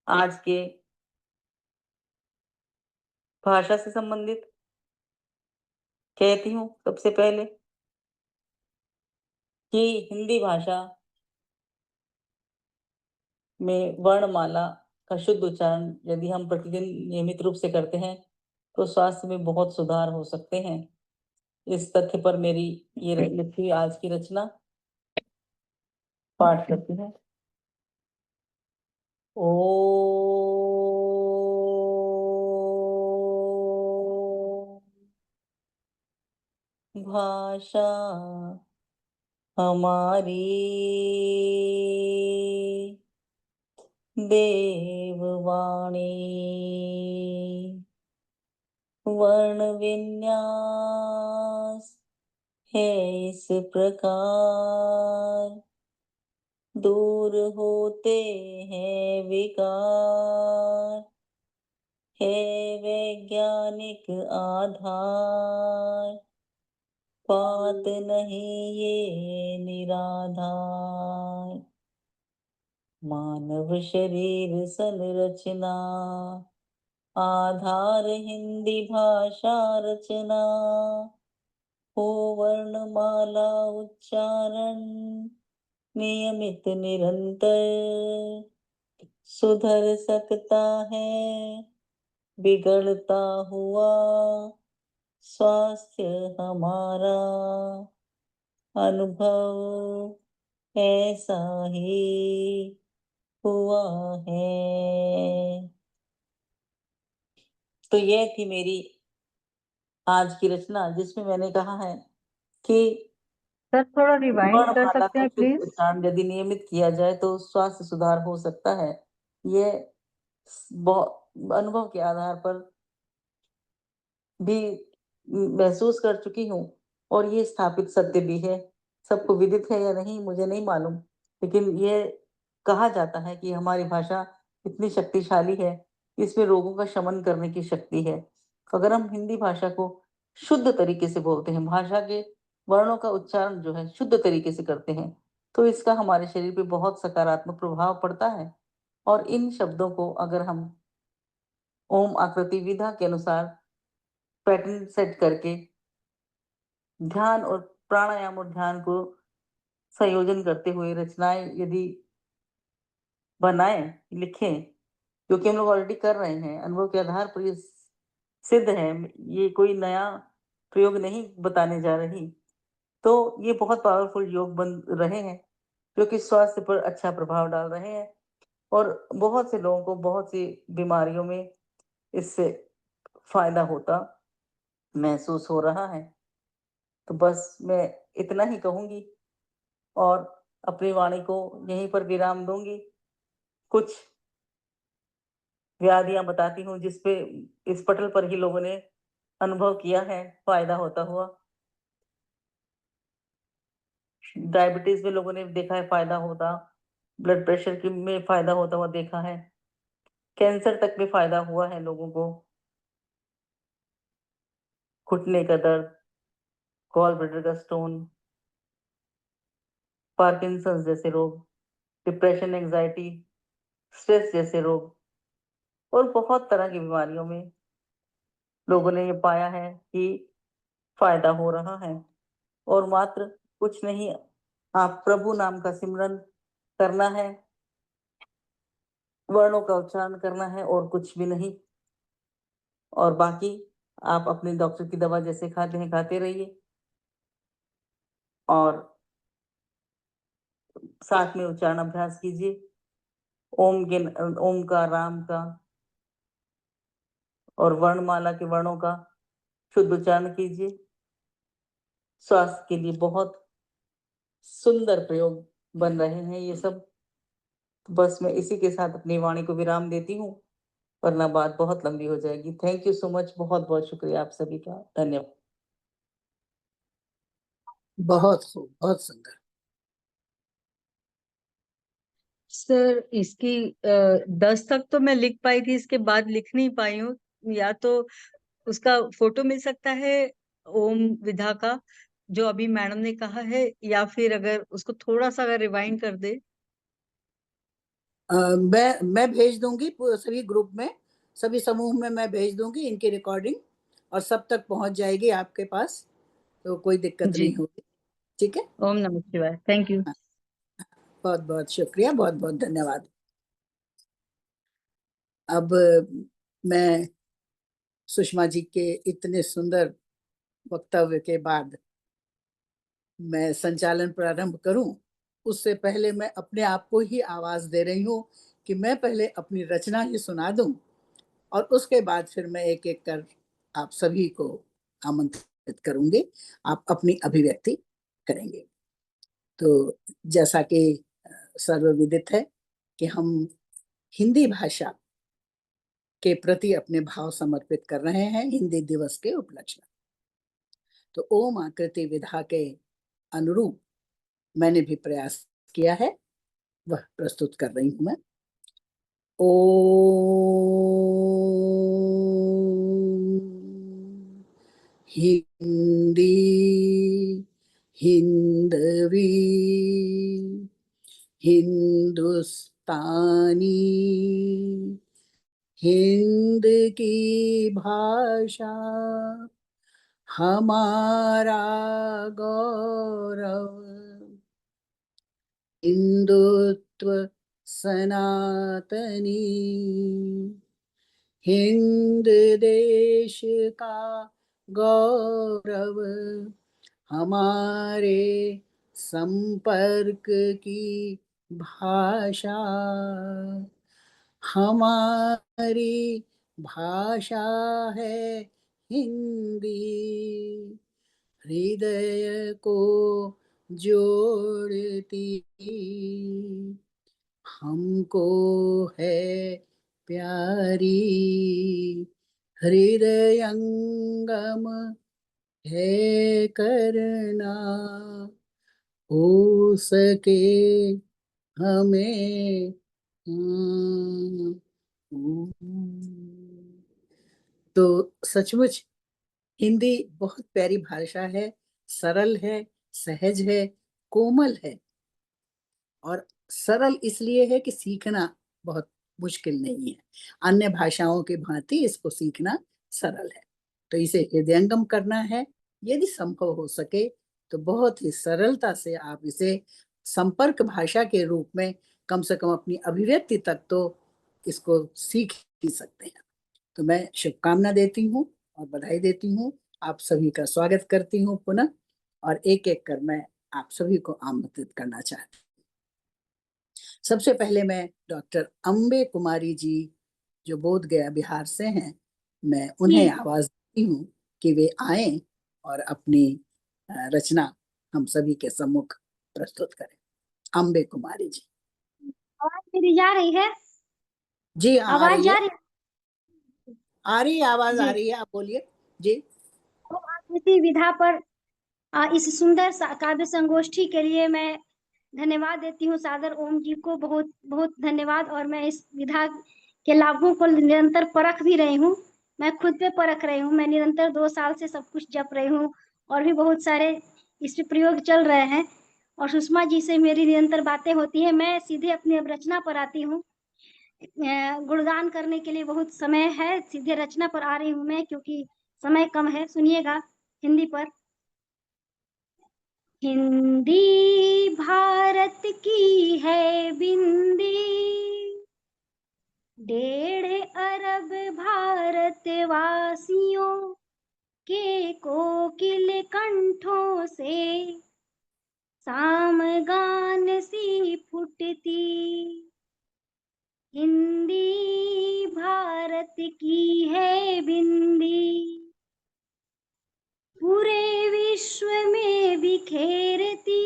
आज के भाषा से संबंधित कहती हूँ। सबसे पहले कि हिंदी भाषा में वर्णमाला का शुद्ध उच्चारण यदि हम प्रतिदिन नियमित रूप से करते हैं तो स्वास्थ्य में बहुत सुधार हो सकते हैं। इस तथ्य पर मेरी ये लिखी हुई आज की रचना पाठ करती है। ओ भाषा हमारी देववाणी, वर्ण विन्यास है इस प्रकार, दूर होते हैं विकार, है वैज्ञानिक आधार, बात नहीं ये निराधार। मानव शरीर संरचना, आधार हिंदी भाषा रचना, हो वर्णमाला उच्चारण नियमित निरंतर, सुधर सकता है बिगड़ता हुआ स्वास्थ्य हमारा, अनुभव ऐसा ही हुआ है। तो यह थी मेरी आज की रचना, जिसमें मैंने कहा है कि सर थोड़ा रिवाइंड कर वर्णमाला सकते का हैं शुद्ध प्लीज? उच्चारण यदि नियमित किया जाए तो स्वास्थ्य सुधार हो सकता है। ये बहुत अनुभव के आधार पर भी महसूस कर चुकी हूँ और ये स्थापित सत्य भी है। सबको विदित है या नहीं मुझे नहीं मालूम, लेकिन ये कहा जाता है कि हमारी भाषा इतनी शक्तिशाली है, इसमें रोगों का शमन करने की शक्ति है। अगर हम हिंदी भाषा को शुद्ध तरीके से बोलते हैं, भाषा के वर्णों का उच्चारण जो है शुद्ध तरीके से करते हैं, तो इसका हमारे शरीर पे बहुत सकारात्मक प्रभाव पड़ता है। और इन शब्दों को अगर हम ओम आकृति विधा के अनुसार पैटर्न सेट करके ध्यान और प्राणायाम और ध्यान को संयोजन करते हुए रचनाएं यदि बनाएं, लिखें, क्योंकि हम लोग ऑलरेडी कर रहे हैं, अनुभव के आधार पर ये सिद्ध है, ये कोई नया प्रयोग नहीं बताने जा रही। तो ये बहुत पावरफुल योग बन रहे हैं, जो कि स्वास्थ्य पर अच्छा प्रभाव डाल रहे हैं और बहुत से लोगों को बहुत सी बीमारियों में इससे फ़ायदा होता महसूस हो रहा है। तो बस मैं इतना ही कहूँगी और अपनी वाणी को यहीं पर विराम दूँगी। कुछ व्याधियाँ बताती हूँ जिस पे इस पटल पर ही लोगों ने अनुभव किया है फ़ायदा होता हुआ। डायबिटीज़ में लोगों ने देखा है फ़ायदा होता, ब्लड प्रेशर की में फ़ायदा होता हुआ देखा है, कैंसर तक में फ़ायदा हुआ है लोगों को, घुटने का दर्द, गॉल ब्लैडर का स्टोन, पार्किंसंस जैसे रोग, डिप्रेशन, एंग्जायटी, स्ट्रेस जैसे रोग और बहुत तरह की बीमारियों में लोगों ने ये पाया है कि फ़ायदा हो रहा है और मात्र कुछ नहीं, आप प्रभु नाम का सिमरन करना है, वर्णों का उच्चारण करना है और कुछ भी नहीं। और बाकी आप अपने डॉक्टर की दवा जैसे खाते हैं खाते रहिए और साथ में उच्चारण अभ्यास कीजिए। ओम का, राम का और वर्णमाला के वर्णों का शुद्ध उच्चारण कीजिए। स्वास्थ्य के लिए बहुत सुंदर प्रयोग बन रहे हैं ये सब। बस मैं इसी के साथ अपनी वाणी को विराम देती हूँ, वरना बात बहुत लंबी हो जाएगी। थैंक यू सो मच, बहुत बहुत शुक्रिया आप सभी का, धन्यवाद। बहुत खूब, बहुत सुंदर। सर इसकी 10 तक तो मैं लिख पाई थी, इसके बाद लिख नहीं पाई हूँ। या तो उसका फोटो मिल सकता है ओम विधा का, जो अभी मैडम ने कहा है, या फिर अगर उसको थोड़ा सा अगर रिवाइंड कर दे। मैं भेज दूंगी सभी ग्रुप में, सभी समूह में मैं भेज दूंगी इनकी रिकॉर्डिंग और सब तक पहुंच जाएगी आपके पास, तो कोई दिक्कत जी, नहीं होगी। ठीक है, ओम नमः शिवाय। Thank you. बहुत बहुत शुक्रिया, बहुत बहुत धन्यवाद। अब मैं सुषमा जी के इतने सुंदर वक्तव्य के बाद मैं संचालन प्रारंभ करूं, उससे पहले मैं अपने आप को ही आवाज दे रही हूं कि मैं पहले अपनी रचना ही सुना दूं और उसके बाद फिर मैं एक एक कर आप सभी को आमंत्रित करूंगी, आप अपनी अभिव्यक्ति करेंगे। तो जैसा कि सर्वविदित है कि हम हिंदी भाषा के प्रति अपने भाव समर्पित कर रहे हैं हिंदी दिवस के उपलक्ष्य में। तो ओम आकृति विधा के अनुरूप मैंने भी प्रयास किया है, वह प्रस्तुत कर रही हूं मैं। ओम हिंदी हिंदवी हिंदुस्तानी हिंद की भाषा हमारा गौरव, हिंदुत्व सनातनी हिंद देश का गौरव, हमारे संपर्क की भाषा, हमारी भाषा है हिंदी, हृदय को जोड़ती हमको है प्यारी, हृदयंगम है करना हो सके हमें। तो सचमुच हिंदी बहुत प्यारी भाषा है, सरल है, सहज है, कोमल है और सरल इसलिए है कि सीखना बहुत मुश्किल नहीं है। अन्य भाषाओं की भांति इसको सीखना सरल है, तो इसे हृदयंगम करना है। यदि संभव हो सके तो बहुत ही सरलता से आप इसे संपर्क भाषा के रूप में कम से कम अपनी अभिव्यक्ति तक तो इसको सीख ही सकते हैं। तो मैं शुभकामना देती हूँ और बधाई देती हूँ, आप सभी का स्वागत करती हूँ पुनः और एक एक कर मैं आप सभी को आमंत्रित करना चाहती हूँ। सबसे पहले मैं डॉक्टर अम्बे कुमारी जी जो बोध गया बिहार से हैं, मैं उन्हें आवाज देती हूँ कि वे आए और अपनी रचना हम सभी के सम्मुख प्रस्तुत करें। अम्बे कुमारी जी। आवाज मेरी जा रही है? जी हाँ, आ आवाज रही जा है, रही है? आ रही है, आवाज आ जी। रही है, आप बोलिए जी। तो आकृति विधा पर इस सुंदर काव्य संगोष्ठी के लिए मैं धन्यवाद देती हूँ सादर ओम जी को, बहुत बहुत धन्यवाद। और मैं इस विधा के लाभों को निरंतर परख भी रही हूँ, मैं खुद पे परख रही हूँ। मैं निरंतर 2 साल से सब कुछ जप रही हूँ और भी बहुत सारे इस पे प्रयोग चल रहे हैं और सुषमा जी से मेरी निरंतर बातें होती है। मैं सीधे अपनी अब रचना पर आती हूँ। गुणगान करने के लिए बहुत समय है, सीधे रचना पर आ रही हूँ मैं, क्योंकि समय कम है। सुनिएगा हिंदी पर। हिंदी भारत की है बिंदी, 1.5 अरब भारतवासियों के कोकिल कंठों से सामगान सी फुटती। हिंदी भारत की है बिंदी, पूरे विश्व में बिखेरती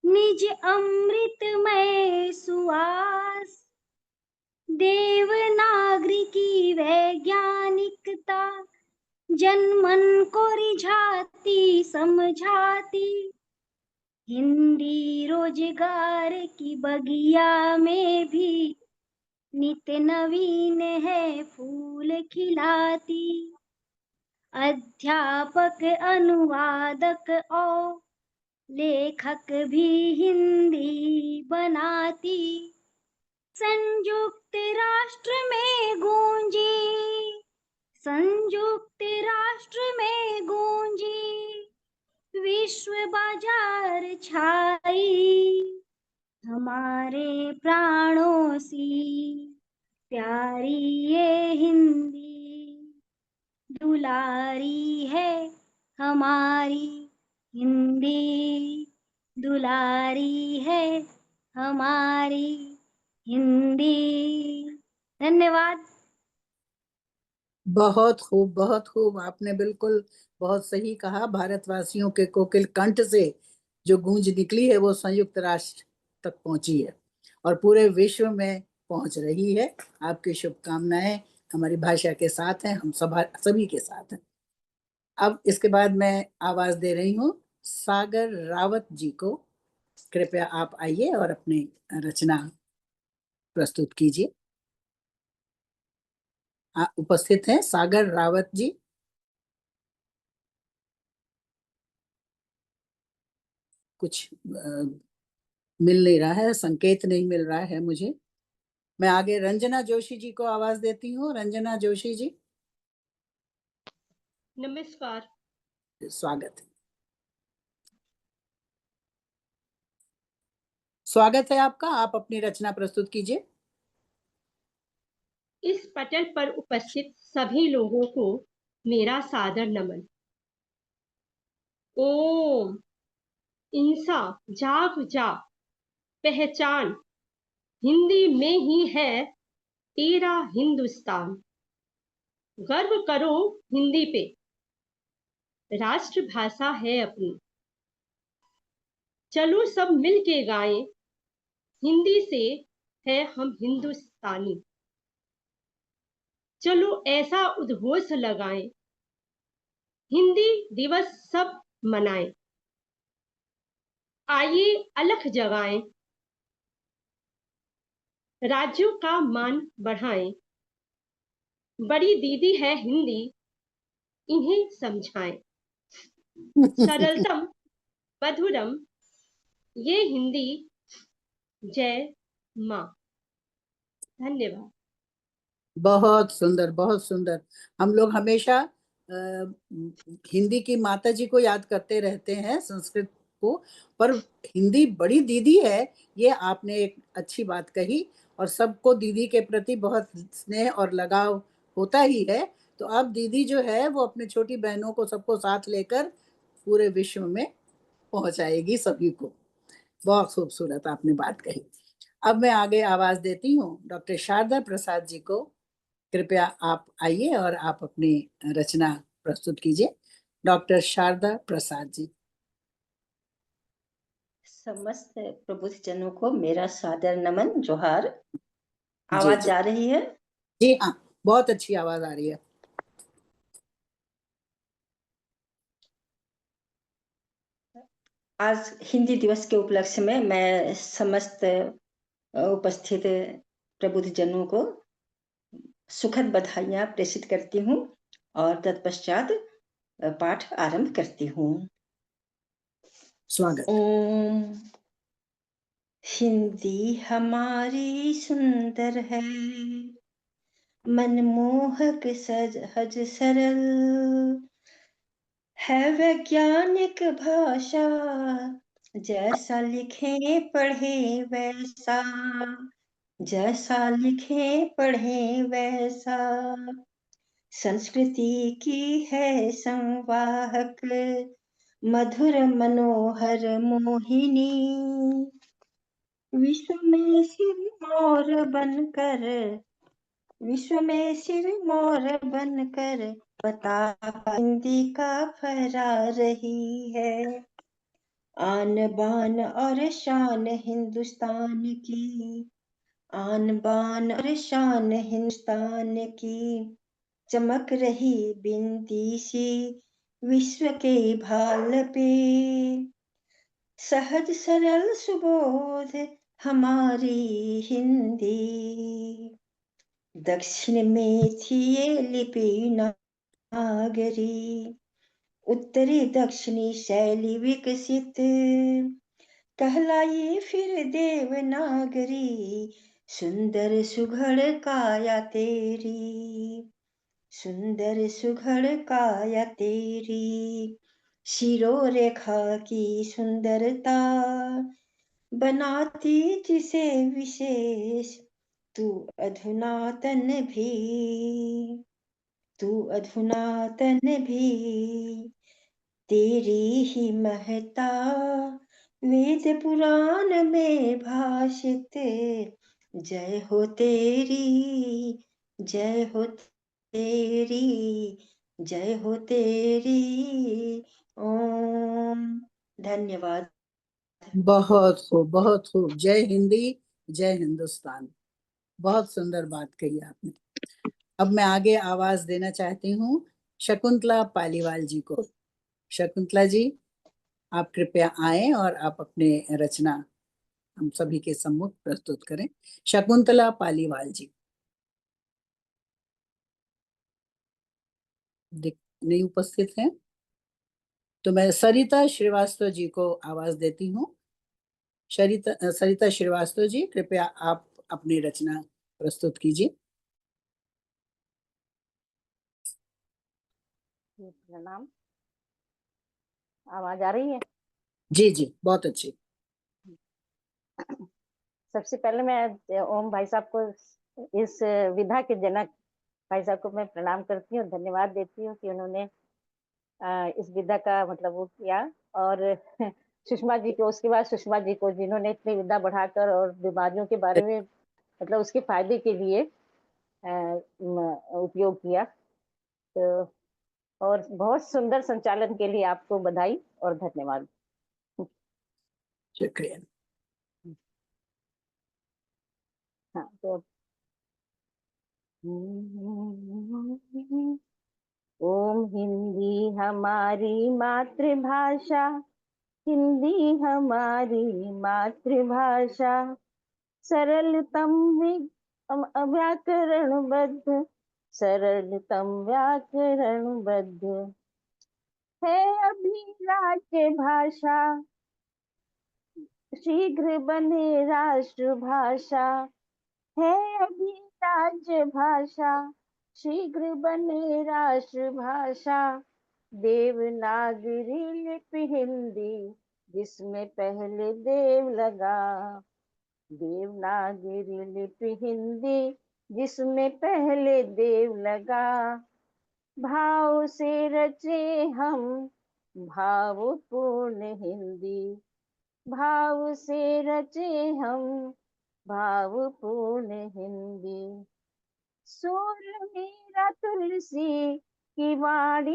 निज अमृतमय सुवास। देवनागरी की वैज्ञानिकता जनमन को रिझाती समझाती। हिंदी रोजगार की बगिया में भी नित्य नवीन है फूल खिलाती। अध्यापक अनुवादक और लेखक भी हिंदी बनाती। संयुक्त राष्ट्र में गूंजी, संयुक्त राष्ट्र में गूंजी, विश्व बाजार छाई। हमारे प्राणों सी प्यारी ये हिंदी, दुलारी है हमारी हिंदी, दुलारी है हमारी हिंदी। धन्यवाद। बहुत खूब, बहुत खूब, आपने बिल्कुल बहुत सही कहा। भारतवासियों के कोकिल कंठ से जो गूंज निकली है वो संयुक्त राष्ट्र तक पहुंची है और पूरे विश्व में पहुंच रही है। आपकी शुभकामनाएं हमारी भाषा के साथ हैं, हम सभी के साथ हैं। अब इसके बाद मैं आवाज दे रही हूँ सागर रावत जी को। कृपया आप आइए और अपनी रचना प्रस्तुत कीजिए। उपस्थित हैं सागर रावत जी। कुछ मिल नहीं रहा है, संकेत नहीं मिल रहा है मुझे। मैं आगे रंजना जोशी जी को आवाज देती हूँ। रंजना जोशी जी, नमस्कार। स्वागत है। स्वागत है आपका, आप अपनी रचना प्रस्तुत कीजिए। इस पटल पर उपस्थित सभी लोगों को मेरा सादर नमन। ओम इंसा जाग जा, पहचान हिंदी में ही है तेरा हिंदुस्तान। गर्व करो हिंदी पे, राष्ट्र भाषा है अपनी। चलो सब मिल के गाएं, हिंदी से है हम हिंदुस्तानी। चलो ऐसा उद्घोष लगाएं, हिंदी दिवस सब मनाएं। आइए अलख जगाएं, राज्यों का मान बढ़ाएं। बड़ी दीदी है हिंदी, इन्हें समझाएं। सरलतम मधुरम ये हिंदी, जय माँ। धन्यवाद। बहुत सुंदर, बहुत सुंदर। हम लोग हमेशा हिंदी की माता जी को याद करते रहते हैं, संस्कृत को, पर हिंदी बड़ी दीदी है, ये आपने एक अच्छी बात कही। और सबको दीदी के प्रति बहुत स्नेह और लगाव होता ही है। तो अब दीदी जो है वो अपने छोटी बहनों को सबको साथ लेकर पूरे विश्व में पहुंचाएगी सभी को। बहुत खूबसूरत आपने बात कही। अब मैं आगे आवाज देती हूँ डॉक्टर शारदा प्रसाद जी को। कृपया आप आइए और आप अपनी रचना प्रस्तुत कीजिए। डॉक्टर शारदा प्रसाद जी। समस्त प्रबुद्धजनों को मेरा सादर नमन, जोहार। जी आवाज जी जा रही है? जी हाँ, बहुत अच्छी आवाज आ रही है। आज हिंदी दिवस के उपलक्ष्य में मैं समस्त उपस्थित प्रबुद्धजनों को सुखद बधाइयां प्रेषित करती हूँ और तत्पश्चात पाठ आरंभ करती हूँ। स्वागत। ओम। हिंदी हमारी सुंदर है, मनमोहक सहज सरल है, वैज्ञानिक भाषा, जैसा लिखे पढ़े वैसा, जैसा लिखे पढ़े वैसा। संस्कृति की है संवाहक, मधुर मनोहर मोहिनी। विश्व में सिरमौर बनकर, विश्व में सिरमौर बनकर पताका हिंदी का फहरा रही है। आन बान और शान हिंदुस्तान की, आन बान और शान हिंदुस्तान की, चमक रही बिंदी सी विश्व के भाल पे। सहज सरल सुबोध हमारी हिंदी, दक्षिण में थी ये लिपि नागरी, उत्तरी दक्षिणी शैली विकसित, कहलाई फिर देवनागरी, सुंदर सुघड़ काया तेरी, सुंदर सुघड़ काया तेरी, शिरोरेखा की सुंदरता बनाती जिसे विशेष, तू अधुनातन भी, तू अधुनातन भी, तेरी ही महता वेद पुराण में भाषित। जय हो तेरी, जय हो तेरी, जय हो तेरी। ओम। धन्यवाद। बहुत खूब, बहुत खूब। जय हिंदी, जय हिंदुस्तान। बहुत सुंदर बात कही आपने। अब मैं आगे आवाज देना चाहती हूँ शकुंतला पालीवाल जी को। शकुंतला जी, आप कृपया आए और आप अपने रचना हम सभी के सम्मुख प्रस्तुत करें। शकुंतला पालीवाल जी। नहीं उपस्थित हैं, तो मैं सरिता श्रीवास्तव जी को आवाज देती हूँ। सरिता श्रीवास्तव जी, कृपया आप अपनी रचना प्रस्तुत कीजिए। प्रणाम। आवाज आ रही है? जी जी, बहुत अच्छी। सबसे पहले मैं ओम भाई साहब को, इस विधा के जनक भाई साहब को मैं प्रणाम करती हूँ, धन्यवाद देती हूँ कि उन्होंने इस विधा का मतलब वो किया। और सुषमा जी को, उसके बाद सुषमा जी को, जिन्होंने इतनी विधा बढ़ाकर और बीमारियों के बारे में मतलब उसके फायदे के लिए उपयोग किया। तो और बहुत सुंदर संचालन के लिए आपको बधाई और धन्यवाद। शुक्रिया। हाँ, तो ओम हिंदी हमारी मातृभाषा, हिंदी हमारी मातृभाषा, सरलतम व्याकरणबद्ध, सरलतम व्याकरणबद्ध है अभिराज्य भाषा, शीघ्र बने राष्ट्रभाषा, है अभी राजभाषा, शीघ्र बने राष्ट्रभाषा, देवनागरी लिपि हिंदी, जिसमें पहले देव लगा, देवनागरी लिपि हिंदी, जिसमें पहले देव लगा, भाव से रचे हम भावपूर्ण हिंदी, भाव से रचे हम भावपूर्ण हिंदी। सुर मेरा तुलसी की वाणी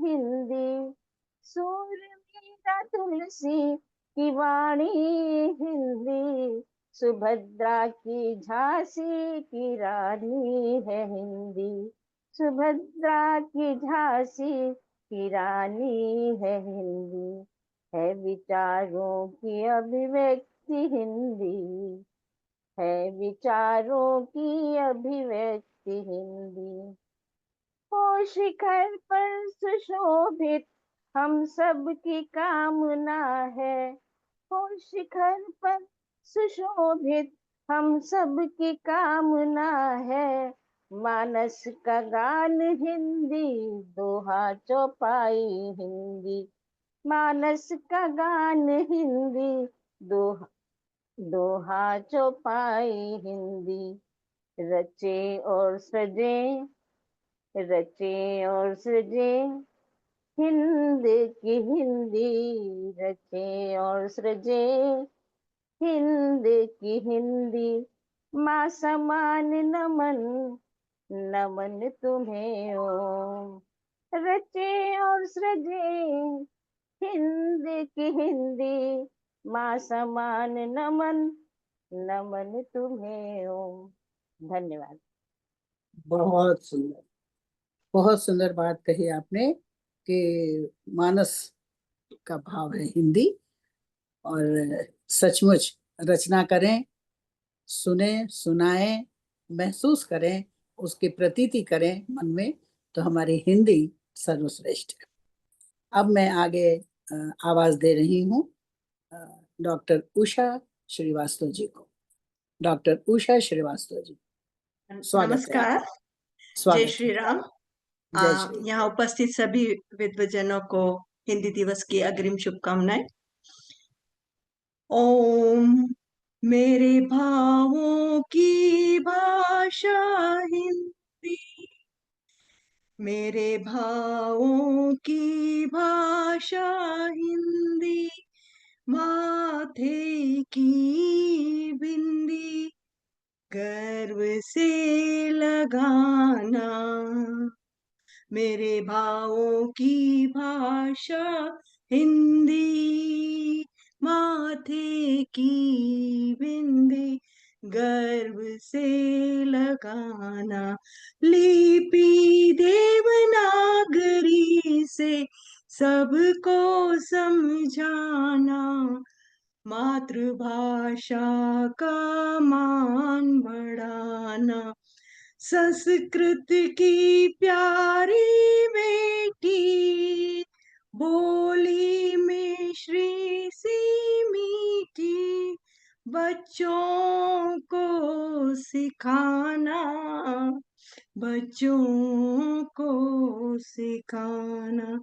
हिंदी, सुर मेरा तुलसी की वाणी हिंदी, सुभद्रा की झांसी की रानी है हिंदी, सुभद्रा की झांसी की रानी है हिंदी, है विचारों की अभिव्यक्ति हिंदी, है विचारों की अभिव्यक्ति हिंदी। हो शिखर पर सुशोभित हम सब की कामना है, हो शिखर पर सुशोभित हम सब की कामना है, मानस का गान हिंदी, दोहा चौपाई हिंदी, मानस का गान हिंदी, दोहा दोहा चौपाई हिंदी, रचे और सजे, रचे और सजे हिंद की हिंदी, रचे और सजे हिंद की हिंदी, माँ समान नमन, नमन तुम्हें ओम, रचे और सजे हिंद की हिंदी, माँ समान नमन, नमन तुम्हें ओम। धन्यवाद। बहुत सुंदर बात कही आपने कि मानस का भाव है हिंदी, और सचमुच रचना करें, सुने, सुनाएं, महसूस करें, उसकी प्रतीति करें मन में, तो हमारी हिंदी सर्वश्रेष्ठ है। अब मैं आगे आवाज दे रही हूँ डॉक्टर उषा श्रीवास्तव जी को। डॉक्टर उषा श्रीवास्तव जी, स्वागत है। नमस्कार, स्वागत जय है। श्री राम। जय श्री यहाँ उपस्थित सभी विद्वजनों को हिंदी दिवस की अग्रिम शुभकामनाएं। ओम मेरे भावों की भाषा हिंदी, मेरे भावों की भाषा हिंदी, माथे की बिंदी गर्व से लगाना, मेरे भावों की भाषा हिंदी, माथे की बिंदी गर्व से लगाना, लिपि देवनागरी से सबको समझाना, मातृभाषा का मान बढ़ाना, संस्कृत की प्यारी बेटी बोली में श्री सी मीठी, बच्चों को सिखाना, बच्चों को सिखाना,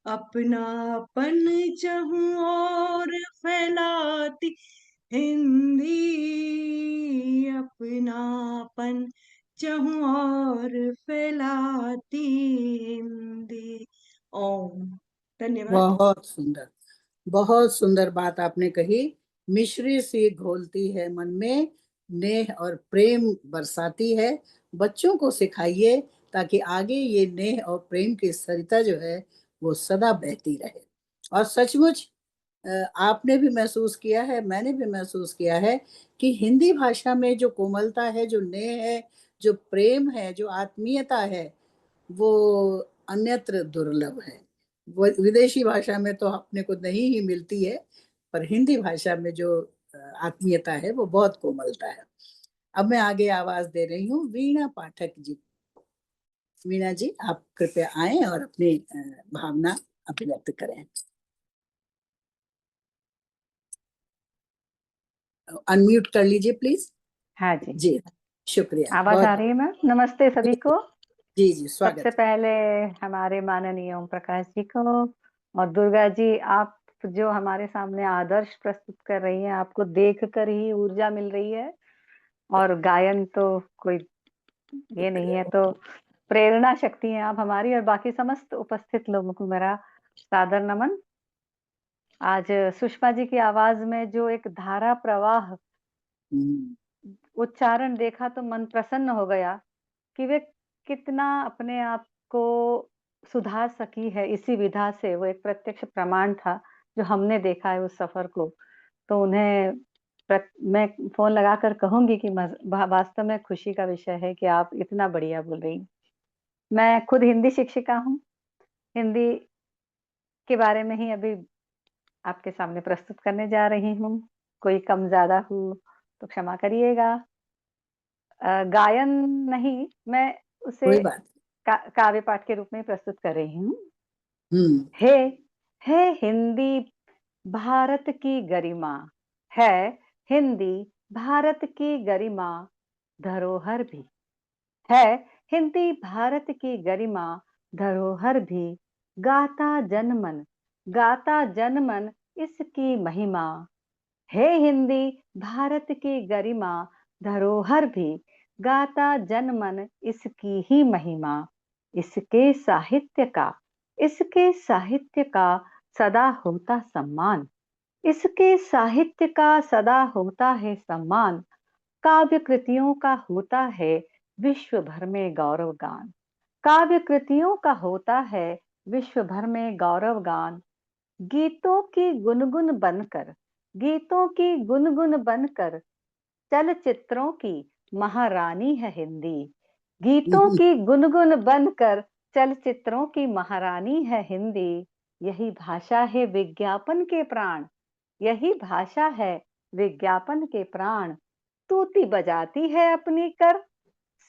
अपनापन चाहूं और फैलाती हिंदी, अपनापन चाहूं और फैलाती हिंदी। ओम। धन्यवाद। बहुत सुंदर बात आपने कही। मिश्री सी घोलती है मन में, नेह और प्रेम बरसाती है, बच्चों को सिखाइए ताकि आगे ये नेह और प्रेम की सरिता जो है वो सदा बहती रहे। और सचमुच आपने भी महसूस किया है, मैंने भी महसूस किया है कि हिंदी भाषा में जो कोमलता है, जो नेह है, जो प्रेम है, जो आत्मीयता है, वो अन्यत्र दुर्लभ है। वो विदेशी भाषा में तो अपने को नहीं ही मिलती है, पर हिंदी भाषा में जो आत्मीयता है वो बहुत कोमलता है। अब मैं आगे आवाज दे रही हूँ वीणा पाठक जी। वीणा जी, आप कृपया आएं और अपनी भावना अभिव्यक्त करें। अनम्यूट कर लीजिए प्लीज। हाँ जी जी, शुक्रिया। आवाज आ रही है मैम? नमस्ते सभी को। जी जी, स्वागत। सबसे पहले हमारे माननीय ओम प्रकाश जी को, और दुर्गा जी, आप जो हमारे सामने आदर्श प्रस्तुत कर रही हैं, आपको देख कर ही ऊर्जा मिल रही है, और गायन तो कोई ये नहीं है, तो प्रेरणा शक्ति है आप हमारी, और बाकी समस्त उपस्थित लोगों को मेरा सादर नमन। आज सुषमा जी की आवाज में जो एक धारा प्रवाह उच्चारण देखा तो मन प्रसन्न हो गया कि वे कितना अपने आप को सुधार सकी है इसी विधा से। वो एक प्रत्यक्ष प्रमाण था जो हमने देखा है उस सफर को। तो उन्हें मैं फोन लगाकर कहूंगी कि वास्तव में खुशी का विषय है कि आप इतना बढ़िया बोल रही हैं। मैं खुद हिंदी शिक्षिका हूँ। हिंदी के बारे में ही अभी आपके सामने प्रस्तुत करने जा रही हूँ। कोई कम ज्यादा हो तो क्षमा करिएगा। गायन नहीं, मैं उसे कोई बात काव्य पाठ के रूप में प्रस्तुत कर रही हूँ। नहीं। है हिंदी भारत की गरिमा, है हिंदी भारत की गरिमा, धरोहर भी है हिंदी भारत की गरिमा, धरोहर भी, गाता जनमन इसकी महिमा। है हिंदी भारत की गरिमा, धरोहर भी, गाता जनमन इसकी ही महिमा। इसके साहित्य का सदा होता सम्मान, इसके साहित्य का सदा होता है सम्मान। काव्य कृतियों का होता है विश्व भर में गौरवगान, काव्य कृतियों का होता है विश्व भर में गौरवगान। गीतों की गुनगुन बनकर चलचित्रों की महारानी है हिंदी। गीतों की गुनगुन बनकर चलचित्रों की महारानी है हिंदी। यही भाषा है विज्ञापन के प्राण, यही भाषा है विज्ञापन के प्राण। तूती बजाती है अपनी कर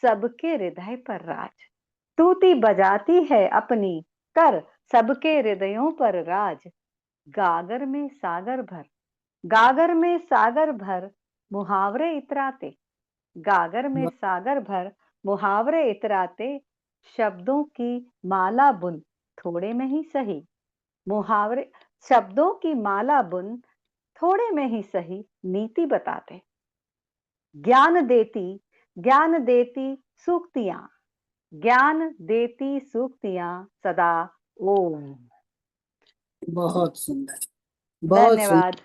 सबके हृदय पर राज, तूती बजाती है अपनी कर सबके हृदयों पर राज। गागर में सागर भर मुहावरे इतराते, गागर में सागर भर मुहावरे इतराते। शब्दों की माला बुन थोड़े में ही सही, मुहावरे शब्दों की माला बुन थोड़े में ही सही, नीति बताते। ज्ञान देती सूक्तियां, ज्ञान देती सूक्तियां सदा ओम। बहुत सुंदर, बहुत सुंदर, धन्यवाद।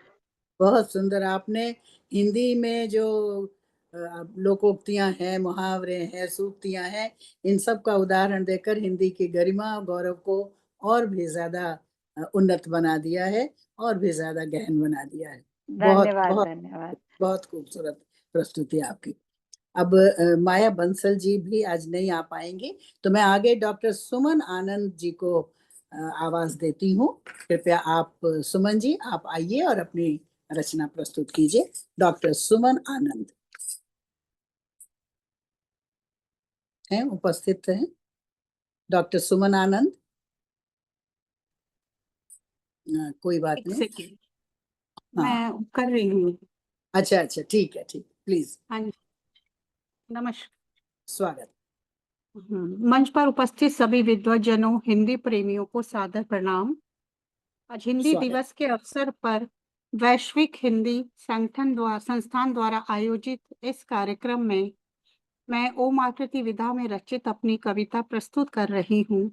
बहुत सुंदर। आपने हिंदी में जो लोकोक्तियां हैं, मुहावरे हैं, सूक्तियां हैं, इन सब का उदाहरण देकर हिंदी की गरिमा और गौरव को और भी ज्यादा उन्नत बना दिया है और भी ज्यादा गहन बना दिया है। बहुत धन्यवाद बहुत धन्यवाद। बहुत खूबसूरत प्रस्तुति आपकी। अब माया बंसल जी भी आज नहीं आ पाएंगे, तो मैं आगे डॉक्टर सुमन आनंद जी को आवाज देती हूँ। कृपया आप सुमन जी, आप आइए और अपनी रचना प्रस्तुत कीजिए। डॉक्टर सुमन आनंद हैं, उपस्थित हैं? डॉक्टर सुमन आनंद? कोई बात एक नहीं। सेकेंड, हाँ, मैं कर रही हूँ। अच्छा अच्छा, ठीक है, ठीक, प्लीज। हाँ जी, नमस्कार। स्वागत। मंच पर उपस्थित सभी विद्वज्जनों, हिंदी प्रेमियों को सादर प्रणाम। आज हिंदी स्वागत। दिवस के अवसर पर वैश्विक हिंदी संस्थान द्वारा आयोजित इस कार्यक्रम में मैं ओम आकृति विधा में रचित अपनी कविता प्रस्तुत कर रही हूँ।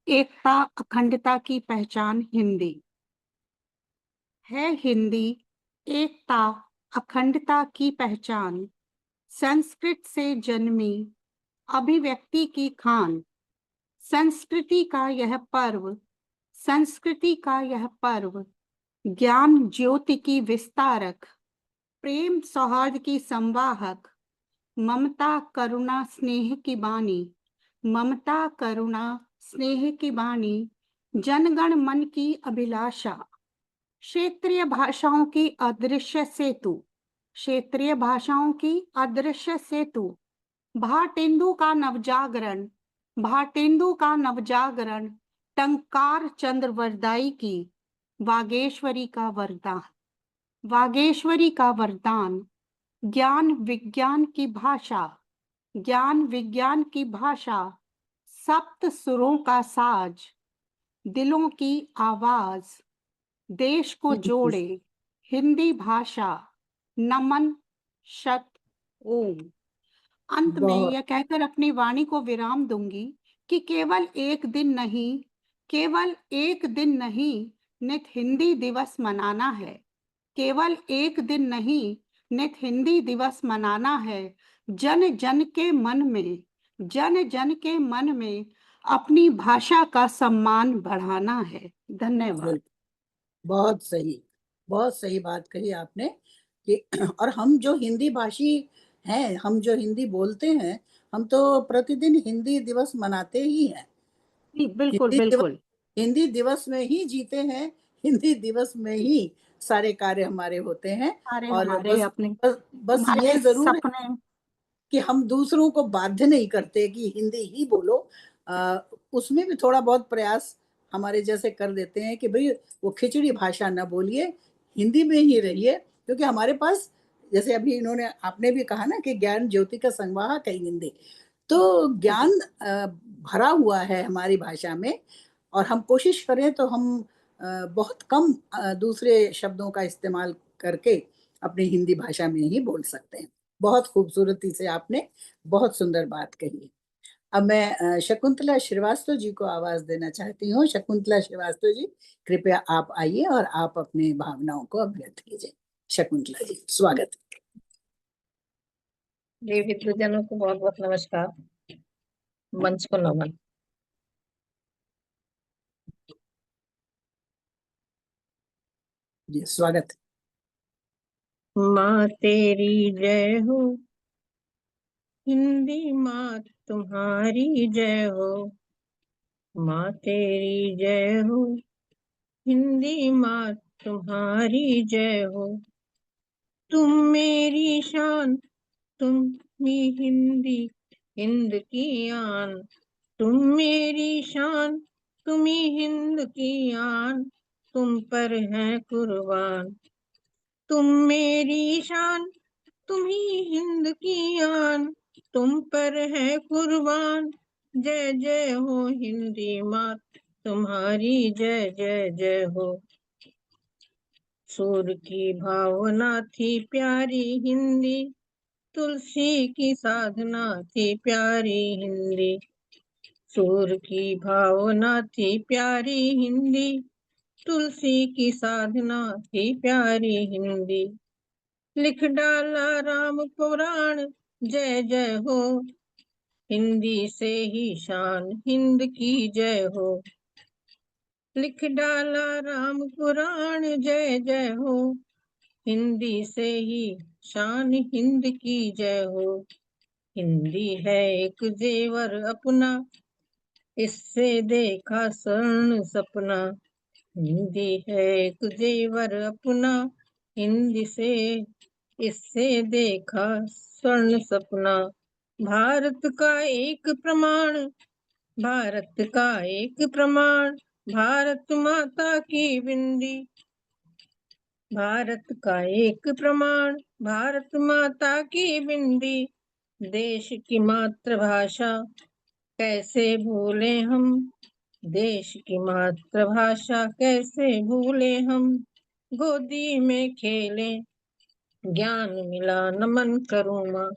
एकता अखंडता की पहचान हिंदी है, हिंदी एकता अखंडता की पहचान। संस्कृत से जन्मी अभिव्यक्ति की खान, संस्कृति का यह पर्व, संस्कृति का यह पर्व। ज्ञान ज्योति की विस्तारक, प्रेम सौहार्द की संवाहक, ममता करुणा स्नेह की बानी, ममता करुणा स्नेह की बानी। जनगण मन की अभिलाषा, क्षेत्रीय भाषाओं की अदृश्य सेतु, क्षेत्रीय भाषाओं की अदृश्य सेतु। भारतेंदु का नवजागरण, भारतेंदु का नवजागरण। टंकार चंद्रवरदाई की वागेश्वरी का वरदान, वागेश्वरी का वरदान। ज्ञान विज्ञान की भाषा, ज्ञान विज्ञान की भाषा। सप्त सुरों का साज, दिलों की आवाज। देश को जोड़े हिंदी भाषा, नमन शत ओम। अंत में बहुत यह कहकर अपनी वाणी को विराम दूंगी कि केवल एक दिन नहीं, केवल एक दिन नहीं, नित हिंदी दिवस मनाना है। केवल एक दिन नहीं, नित हिंदी दिवस मनाना है। जन जन के मन में, जन जन के मन में अपनी भाषा का सम्मान बढ़ाना है। धन्यवाद। बहुत सही बात कही आपने कि और हम जो हिंदी भाषी हैं, हम जो हिंदी बोलते हैं, हम तो प्रतिदिन हिंदी दिवस मनाते ही हैं। जी, बिल्कुल हिंदी दिवस बिल्कुल। हिंदी दिवस में ही जीते हैं, हिंदी दिवस में ही सारे कार्य हमारे होते हैं। सारे और हमारे अपने बस ये हमारे जरूर है सपने। कि हम दूसरों को बाध्य नहीं करते कि हिंदी ही बोलो। उसमें भी थोड़ा बहुत प्रयास हमारे जैसे कर देते हैं कि भाई वो खिचड़ी भाषा ना बोलिए, हिंदी में ही रहिए, क्योंकि हमारे पास जैसे अभी आपने भी कहा ना कि ज्ञान ज्योति का संवाहक है हिंदी। तो ज्ञान भरा हुआ है हमारी भाषा में, और हम कोशिश करें तो हम बहुत कम दूसरे शब्दों का इस्तेमाल करके अपनी हिंदी भाषा में ही बोल सकते हैं। बहुत खूबसूरती से आपने बहुत सुंदर बात कही। अब मैं शकुंतला श्रीवास्तव जी को आवाज देना चाहती हूँ। शकुंतला श्रीवास्तव जी, कृपया आप आइए और आप अपनी भावनाओं को अभिव्यक्त कीजिए। शकुंतला जी, स्वागत। जी, विद्वजनों को बहुत बहुत नमस्कार, मंच को नमन। जी, स्वागत। माँ तेरी जय हो, हिंदी माँ तुम्हारी जय हो। माँ तेरी जय हो, हिंदी माँ तुम्हारी जय हो। तुम मेरी शान, तुम ही हिंदी, हिंद की आन। तुम मेरी शान, तुम ही हिंद की आन। तुम पर है कुर्बान। तुम मेरी शान, तुम ही हिंद की आन। तुम पर है कुर्बान। जय जय हो हिंदी माँ तुम्हारी जय जय जय हो। सूर की भावना थी प्यारी हिंदी, तुलसी की साधना थी प्यारी हिंदी। सूर की भावना थी प्यारी हिंदी, तुलसी की साधना थी प्यारी हिंदी। लिख डाला राम पुराण, जय जय हो। हिंदी से ही शान हिंद की जय हो। लिख डाला राम पुराण, जय जय हो। हिंदी से ही शान हिंद की जय हो। हिंदी है एक जेवर अपना, इससे देखा स्वर्ण सपना। हिंदी है एक जेवर अपना, हिंदी से इससे देखा स्वर्ण सपना। भारत का एक प्रमाण, भारत का एक प्रमाण, भारत माता की बिंदी। भारत का एक प्रमाण, भारत माता की बिंदी। देश की मातृभाषा कैसे भूले हम, देश की मातृभाषा कैसे भूले हम। गोदी में खेले ज्ञान मिला, नमन करूं माँ।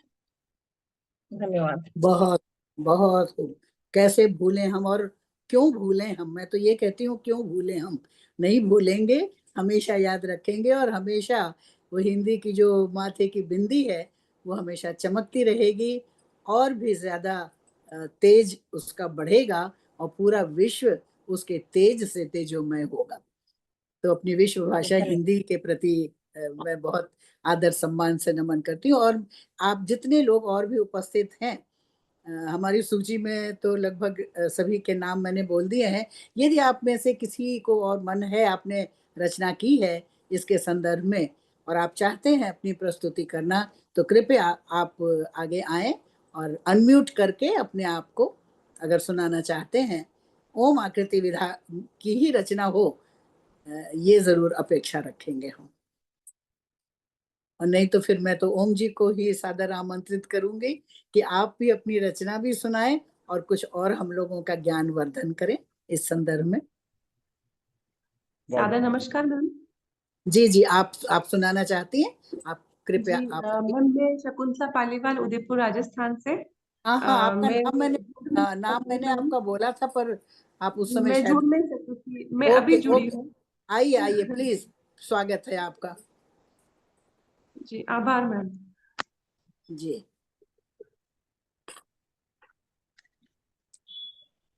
धन्यवाद। बहुत बहुत खूब। कैसे भूलें हम, और क्यों भूलें हम? मैं तो ये कहती हूँ, क्यों भूलें हम? नहीं भूलेंगे, हमेशा याद रखेंगे, और हमेशा वो हिंदी की जो माथे की बिंदी है वो हमेशा चमकती रहेगी, और भी ज्यादा तेज उसका बढ़ेगा, और पूरा विश्व उसके तेज से तेजोमय होगा। तो अपनी विश्व भाषा हिंदी के प्रति मैं बहुत आदर सम्मान से नमन करती हूँ। और आप जितने लोग और भी उपस्थित हैं, हमारी सूची में तो लगभग सभी के नाम मैंने बोल दिए हैं। यदि आप में से किसी को और मन है, आपने रचना की है इसके संदर्भ में, और आप चाहते हैं अपनी प्रस्तुति करना, तो कृपया आप आगे आएं और अनम्यूट करके अपने आप को अगर सुनाना चाहते हैं। ओम आकृति विधा की ही रचना हो, ये जरूर अपेक्षा रखेंगे हम। और नहीं तो फिर मैं तो ओम जी को ही सादर आमंत्रित करूंगी कि आप भी अपनी रचना भी सुनाएं और कुछ और हम लोगों का ज्ञान वर्धन करें इस संदर्भ में। सादर नमस्कार मैम। जी जी, आप सुनाना चाहती हैं? आप कृपया जी आप। मैम, मैं शकुंतला पालीवाल, उदयपुर राजस्थान से। हाँ हाँ, आपका मैं नाम मैंने नाम मैंने आपका बोला था पर आप उस समय मैं शायद। जुड़ नहीं सकी थी, मैं अभी ओके जुड़ी ओके, हूँ। आइए आइए प्लीज, स्वागत है आपका। जी आभार मैम। जी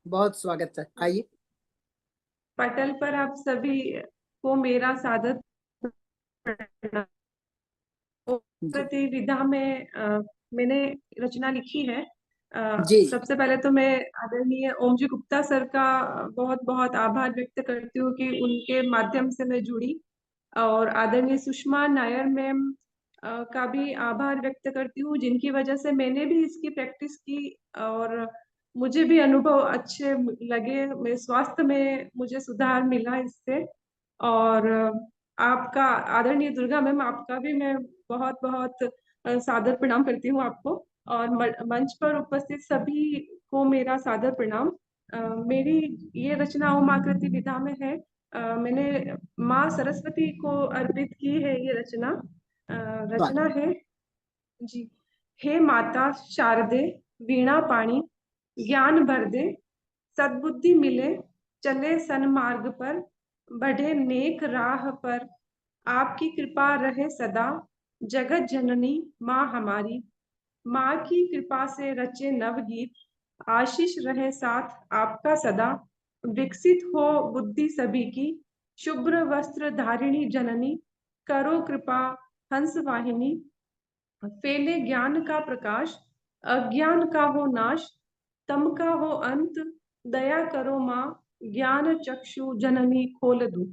बहुत स्वागत है, आइए। पटल पर आप सभी को मेरा सादर प्रणाम। जी प्रति विधा में मैंने रचना लिखी है। जी सबसे पहले तो मैं आदरणीय ओम जी गुप्ता सर का बहुत बहुत आभार व्यक्त करती हूँ कि उनके माध्यम से मैं जुड़ी, और आदरणीय सुषमा नायर मैम का भी आभार व्यक्त करती हूँ, जिनकी वजह से मैंने भी इसकी प्रैक्टिस की और मुझे भी अनुभव अच्छे लगे। मेरे स्वास्थ्य में मुझे सुधार मिला इससे। और आपका आदरणीय दुर्गा मैम, आपका भी मैं बहुत बहुत सादर प्रणाम करती हूँ आपको, और मंच पर उपस्थित सभी को मेरा सादर प्रणाम। मेरी ये रचना ओम आकृति विधा में है। मैंने माँ सरस्वती को अर्पित की है ये रचना। रचना स्वागत। है जी। हे माता शारदे, वीणा पाणी ज्ञान भर दे, सद्बुद्धि मिले चले सन्मार्ग पर, बढ़े नेक राह पर, आपकी कृपा रहे सदा, जगत जननी माँ हमारी। माँ की कृपा से रचे नवगीत, आशीष रहे साथ आपका सदा, विकसित हो बुद्धि सभी की, शुभ्र वस्त्र धारिणी जननी, करो कृपा हंस वाहिनी, फैले ज्ञान का प्रकाश, अज्ञान का हो नाश, तम का हो अंत, दया करो माँ, ज्ञान चक्षु जननी खोल दू।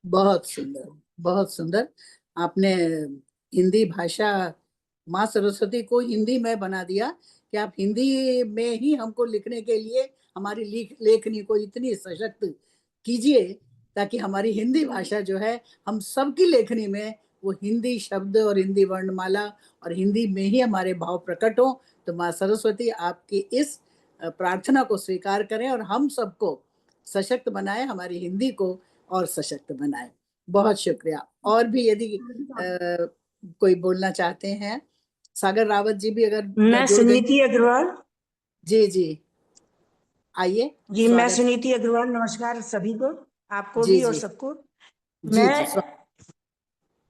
बहुत सुंदर, बहुत सुंदर। आपने हिंदी भाषा, माँ सरस्वती को हिंदी में बना दिया कि आप हिंदी में ही हमको लिखने के लिए हमारी लेखनी को इतनी सशक्त कीजिए ताकि हमारी हिंदी भाषा जो है हम सबकी लेखनी में वो हिंदी शब्द और हिंदी वर्णमाला और हिंदी में ही हमारे भाव प्रकट हो। तो माँ सरस्वती आपकी इस प्रार्थना को स्वीकार करें और हम सबको सशक्त बनाए, हमारी हिंदी को और सशक्त बनाए। बहुत शुक्रिया। और भी यदि कोई बोलना चाहते हैं, सागर रावत जी भी अगर मैं जुड़ गए। सुनीति अग्रवाल। जी जी आइए। जी मैं स्वागत। सुनीति अग्रवाल, नमस्कार सभी को, आपको जी भी और जी सबको। जी मैं जी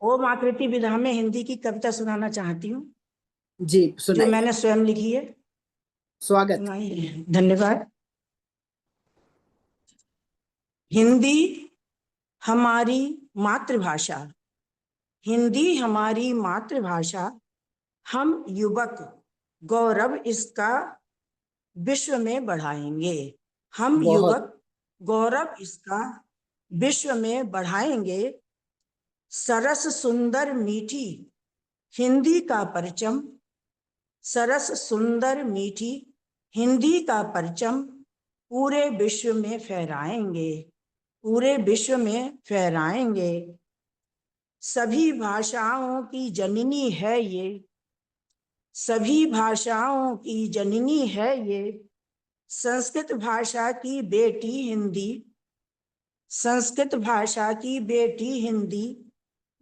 ओम आकृति विधा में हिंदी की कविता सुनाना चाहती हूँ, जी जो सुनाइए। मैंने स्वयं लिखी है। स्वागत। सुनाइए। धन्यवाद। हिंदी हमारी मातृभाषा, हिंदी हमारी मातृभाषा, हम युवक गौरव इसका विश्व में बढ़ाएंगे। हम बहुत युवक गौरव इसका विश्व में बढ़ाएंगे। सरस सुंदर मीठी हिंदी का परचम, सरस सुंदर मीठी हिंदी का परचम, पूरे विश्व में फहराएंगे, पूरे विश्व में फहराएंगे। सभी भाषाओं की जननी है ये, सभी भाषाओं की जननी है ये, संस्कृत भाषा की बेटी हिंदी, संस्कृत भाषा की बेटी हिंदी,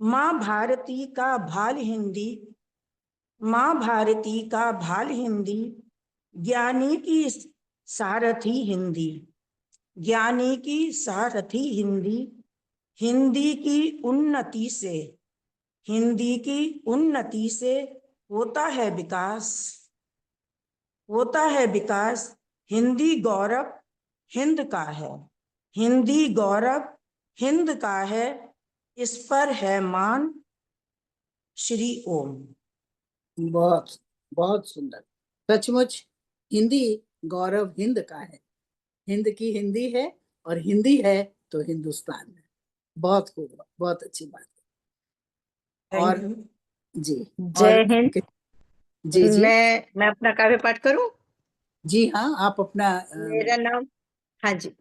माँ भारती का भाल हिंदी, माँ भारती का भाल हिंदी, ज्ञानी की सारथी हिंदी, ज्ञानी की सारथी हिंदी, हिंदी की उन्नति से, हिंदी की उन्नति से होता है विकास, होता है विकास। हिंदी गौरव हिंद का है, हिंदी गौरव हिंद का है, इस पर है मान श्री ओम। बहुत बहुत सुंदर। सचमुच हिंदी गौरव हिंद का है, हिंद की हिंदी है और हिंदी है तो हिंदुस्तान है। बहुत खूब, बहुत अच्छी बात है। और जी और जय हिंद। जी जी मैं अपना काव्य पाठ करूं? जी हाँ, आप अपना मेरा नाम, हाँ जी,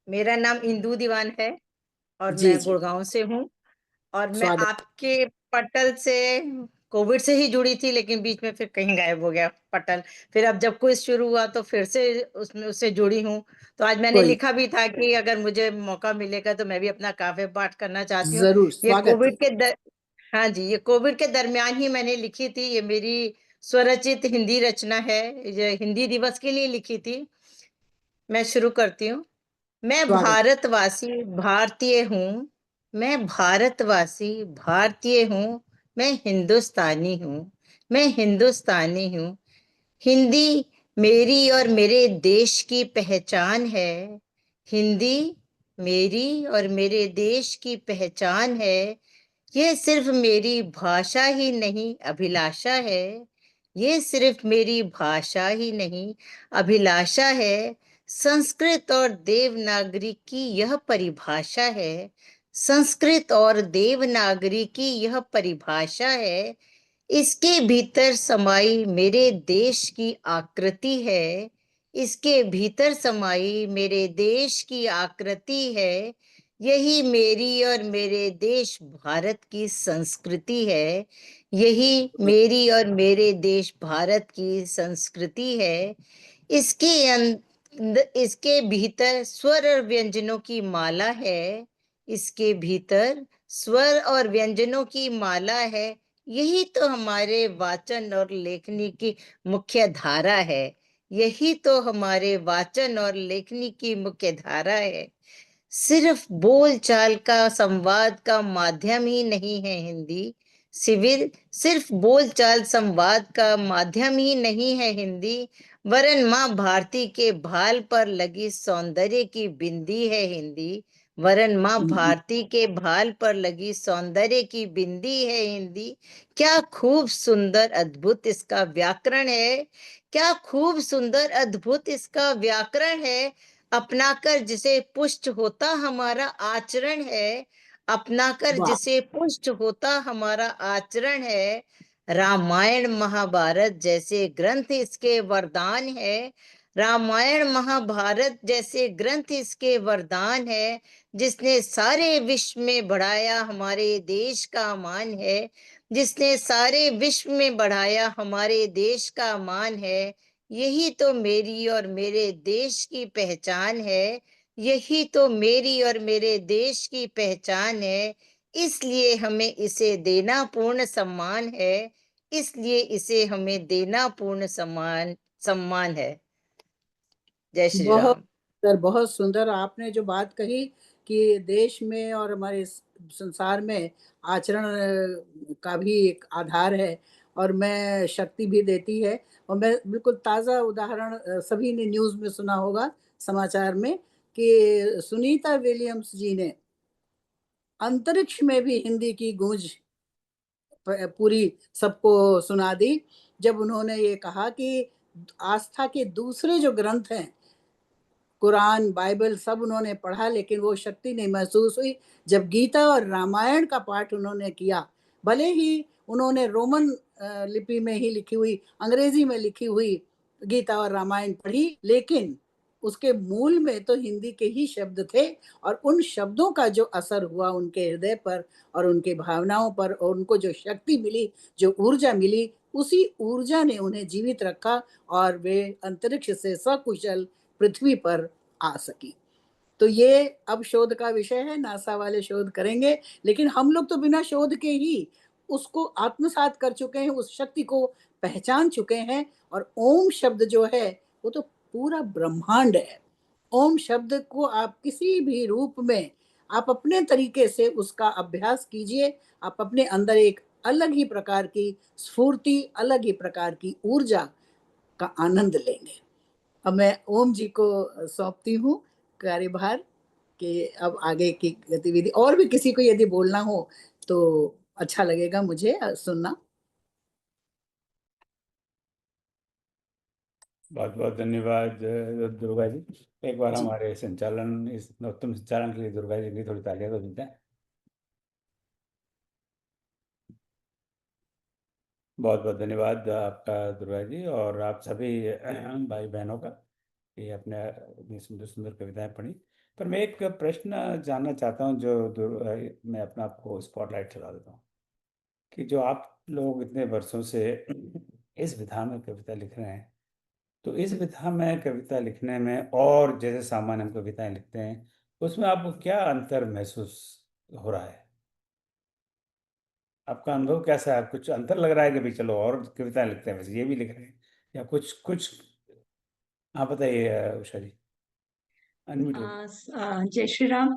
मेरा नाम इंदु दीवान है और जी मैं जी गुड़गांव से हूँ। और मैं स्वागत। आपके पटल से कोविड से ही जुड़ी थी, लेकिन बीच में फिर कहीं गायब हो गया पटल। फिर अब जब क्विज शुरू हुआ तो फिर से उसमें उससे जुड़ी हूँ। तो आज मैंने कोई लिखा भी था कि अगर मुझे मौका मिलेगा तो मैं भी अपना काव्य पाठ करना चाहती हूँ। जरूर ये स्वागत है। हाँ जी, ये कोविड के दरमियान ही मैंने लिखी थी। ये मेरी स्वरचित हिंदी रचना है, ये हिंदी दिवस के लिए लिखी थी। मैं शुरू करती हूँ। मैं स्वागत। भारतवासी भारतीय हूँ, मैं भारतवासी भारतीय हूँ, मैं हिंदुस्तानी हूँ, मैं हिंदुस्तानी हूँ। हिंदी मेरी और मेरे देश की पहचान है। हिंदी मेरी और मेरे देश की पहचान है। ये सिर्फ मेरी भाषा ही नहीं अभिलाषा है। ये सिर्फ मेरी भाषा ही नहीं अभिलाषा है। संस्कृत और देवनागरी की यह परिभाषा है। संस्कृत और देवनागरी की यह परिभाषा है। इसके भीतर समाई मेरे देश की आकृति है। इसके भीतर समाई मेरे देश की आकृति है। यही मेरी और मेरे देश भारत की संस्कृति है। यही मेरी और मेरे देश भारत की संस्कृति है। इसके भीतर स्वर और व्यंजनों की माला है। इसके भीतर स्वर और व्यंजनों की माला है। यही तो हमारे वाचन और लेखनी की मुख्य धारा है। यही तो हमारे वाचन और लेखनी की मुख्य धारा है। सिर्फ बोलचाल का संवाद का माध्यम ही नहीं है हिंदी। सिर्फ बोलचाल संवाद का माध्यम ही नहीं है हिंदी, वरन माँ भारती के भाल पर लगी सौंदर्य की बिंदी है हिंदी। वरन माँ भारती के भाल पर लगी सौंदर्य की बिंदी है हिंदी। क्या खूब सुंदर अद्भुत इसका व्याकरण है। क्या खूब सुंदर अद्भुत इसका व्याकरण है। अपनाकर जिसे पुष्ट होता हमारा आचरण है। अपनाकर वाह। जिसे पुष्ट होता हमारा आचरण है। रामायण महाभारत जैसे ग्रंथ इसके वरदान है। रामायण महाभारत जैसे ग्रंथ इसके वरदान है। जिसने सारे विश्व में बढ़ाया हमारे देश का मान है। जिसने सारे विश्व में बढ़ाया हमारे देश का मान है। यही तो मेरी और मेरे देश की पहचान है। यही तो मेरी और मेरे देश की पहचान है। इसलिए हमें इसे देना पूर्ण सम्मान है। इसलिए इसे हमें देना पूर्ण सम्मान है। जय श्री बहुत राम। बहुत सुंदर आपने जो बात कही कि देश में और हमारे संसार में आचरण का भी एक आधार है और मैं शक्ति भी देती है। और मैं बिल्कुल ताज़ा उदाहरण सभी ने न्यूज़ में सुना होगा, समाचार में, कि सुनीता विलियम्स जी ने अंतरिक्ष में भी हिंदी की गूंज पूरी सबको सुना दी जब उन्होंने ये कहा कि आस्था के दूसरे जो ग्रंथ हैं, कुरान, बाइबल सब उन्होंने पढ़ा, लेकिन वो शक्ति नहीं महसूस हुई जब गीता और रामायण का पाठ उन्होंने किया। भले ही उन्होंने रोमन लिपि में ही लिखी हुई, अंग्रेजी में लिखी हुई गीता और रामायण पढ़ी, लेकिन उसके मूल में तो हिंदी के ही शब्द थे और उन शब्दों का जो असर हुआ उनके हृदय पर और उनके भावनाओं पर और उनको जो शक्ति मिली, जो ऊर्जा मिली, उसी ऊर्जा ने उन्हें जीवित रखा और वे अंतरिक्ष से सकुशल पृथ्वी पर आ सकी। तो ये अब शोध का विषय है, नासा वाले शोध करेंगे, लेकिन हम लोग तो बिना शोध के ही उसको आत्मसात कर चुके हैं, उस शक्ति को पहचान चुके हैं। और ओम शब्द जो है वो तो पूरा ब्रह्मांड है। ओम शब्द को आप किसी भी रूप में आप अपने तरीके से उसका अभ्यास कीजिए, आप अपने अंदर एक अलग ही प्रकार की स्फूर्ति, अलग ही प्रकार की ऊर्जा का आनंद लेंगे। अब मैं ओम जी को सौंपती हूँ कार्यभार कि अब आगे की गतिविधि, और भी किसी को यदि बोलना हो तो अच्छा लगेगा मुझे सुनना। बहुत बहुत धन्यवाद दुर्गा जी। एक बार जी। हमारे संचालन, इस उत्तम संचालन के लिए दुर्गा जी की थोड़ी तालियां तो देते हैं। बहुत बहुत धन्यवाद आपका दुर्गा जी और आप सभी भाई बहनों का कि आपने इतनी सुंदर सुंदर कविताएं पढ़ी। पर मैं एक प्रश्न जानना चाहता हूं, मैं अपना आपको स्पॉटलाइट चला देता हूँ कि जो आप लोग इतने वर्षों से इस विधा में कविता लिख रहे हैं, तो इस विधा में कविता लिखने में और जैसे सामान्य हम कविताएं लिखते हैं उसमें आपको क्या अंतर महसूस हो रहा है? आपका अनुभव कैसा है? कुछ अंतर लग रहा है कि भाई चलो और कविताएं लिखते हैं, वैसे ये भी लिख रहे हैं, या कुछ कुछ आप बताइए उषा जी, अनम्यूट हो। जय श्री राम।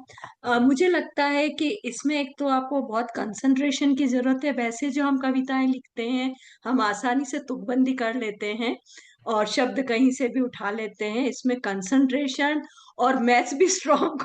मुझे लगता है कि इसमें एक तो आपको बहुत कंसंट्रेशन की जरूरत है। वैसे जो हम कविताएं लिखते हैं हम आसानी से तुकबंदी कर लेते हैं और शब्द कहीं से भी उठा लेते हैं। इसमें कंसंट्रेशन और मैथ्स भी स्ट्रांग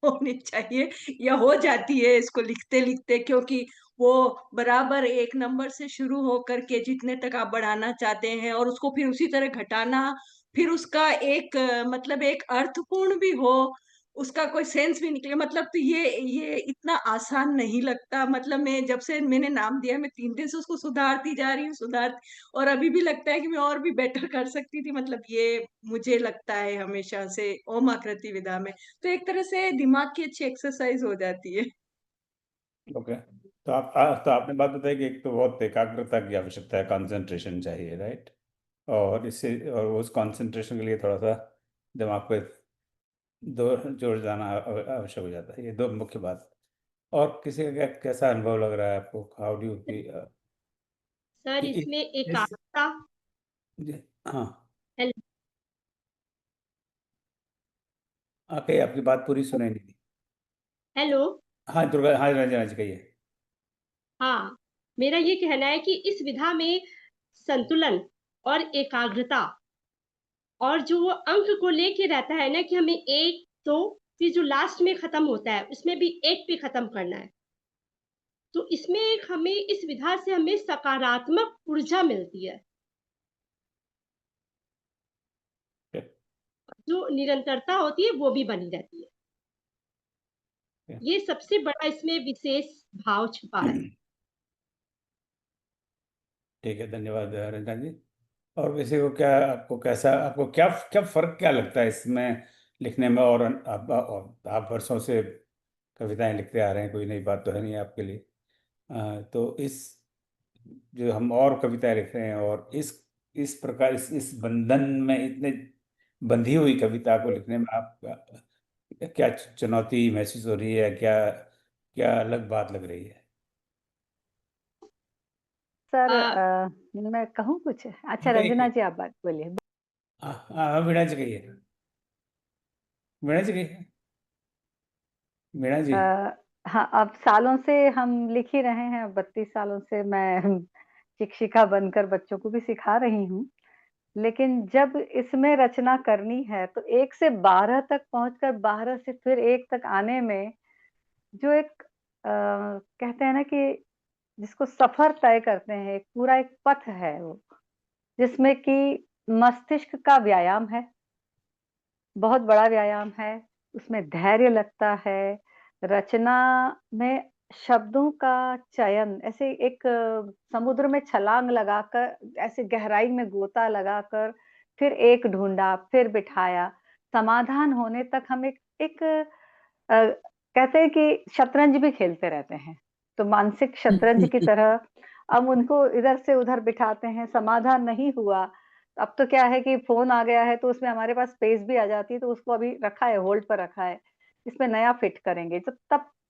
होनी चाहिए, या हो जाती है इसको लिखते लिखते, क्योंकि वो बराबर एक नंबर से शुरू होकर के जितने तक आप बढ़ाना चाहते हैं और उसको फिर उसी तरह घटाना, फिर उसका एक मतलब एक अर्थपूर्ण भी हो, उसका कोई सेंस भी निकले। मतलब तो ये इतना आसान नहीं लगता। मतलब मैं जब से मैंने नाम दिया मैं 3 दिन से उसको सुधारती जा रही हूँ, और अभी भी लगता है कि मैं और भी बेटर कर सकती थी। मतलब ये मुझे लगता है हमेशा से ओम आकृति विधा में तो एक तरह से दिमाग की अच्छी एक्सरसाइज हो जाती है। ओके, तो तो आपने बात बताई कि एक तो बहुत एकाग्रता की आवश्यकता है, कंसंट्रेशन चाहिए, राइट? और इससे और उस कंसंट्रेशन के लिए थोड़ा सा दिमाग पे दो जोर जाना आवश्यक हो जाता है। ये दो मुख्य बात। और किसी का कैसा अनुभव लग रहा है आपको? हाउ डू सर इसमें एकाग्रता। हाँ, हेल- आपकी बात पूरी सुनाई नहीं दी। हेलो। हाँ दुर्गा, हाँ रंजना जी कहिए। हाँ, मेरा ये कहना है कि इस विधा में संतुलन और एकाग्रता और जो वो अंक को लेके रहता है ना कि हमें एक दो, फिर जो लास्ट में खत्म होता है उसमें भी एक पे खत्म करना है। तो इसमें एक हमें इस विधा से हमें सकारात्मक ऊर्जा मिलती है, जो निरंतरता होती है वो भी बनी रहती है। ये सबसे बड़ा इसमें विशेष भाव छुपा है। ठीक है, धन्यवाद रंजना जी। और वैसे को क्या, आपको कैसा, आपको क्या क्या फर्क क्या लगता है इसमें लिखने में? और आप वर्षों से कविताएं लिखते आ रहे हैं, कोई नई बात तो है नहीं आपके लिए। तो इस जो हम और कविताएं लिख रहे हैं और इस प्रकार इस बंधन में, इतने बंधी हुई कविता को लिखने में आप क्या चुनौती महसूस हो रही है? क्या क्या अलग बात लग रही है? सर आ, मैं कहूँ कुछ? अच्छा कहिए रंजना कहिए। जी आप बात बोलिए। हाँ, वीणा जी कहिए, वीणा जी कहिए, वीणा जी। हाँ, अब सालों से हम लिख ही रहे हैं। 32 सालों से मैं शिक्षिका बनकर बच्चों को भी सिखा रही हूँ। लेकिन जब इसमें रचना करनी है तो 1 से 12 तक पहुंचकर 12 से फिर 1 तक आने में जो एक कहते हैं ना कि जिसको सफर तय करते हैं, एक पूरा एक पथ है वो, जिसमें कि मस्तिष्क का व्यायाम है, बहुत बड़ा व्यायाम है। उसमें धैर्य लगता है। रचना में शब्दों का चयन ऐसे एक समुद्र में छलांग लगाकर, ऐसे गहराई में गोता लगाकर, फिर एक ढूंढा, फिर बिठाया, समाधान होने तक हम एक कहते हैं कि शतरंज भी खेलते रहते हैं। तो मानसिक शतरंज की तरह हम उनको इधर से उधर बिठाते हैं, समाधान नहीं हुआ। अब तो क्या है कि फ़ोन आ गया है तो उसमें हमारे पास स्पेस भी आ जाती है, तो उसको अभी रखा है, होल्ड पर रखा है। इसमें नया फिट करेंगे।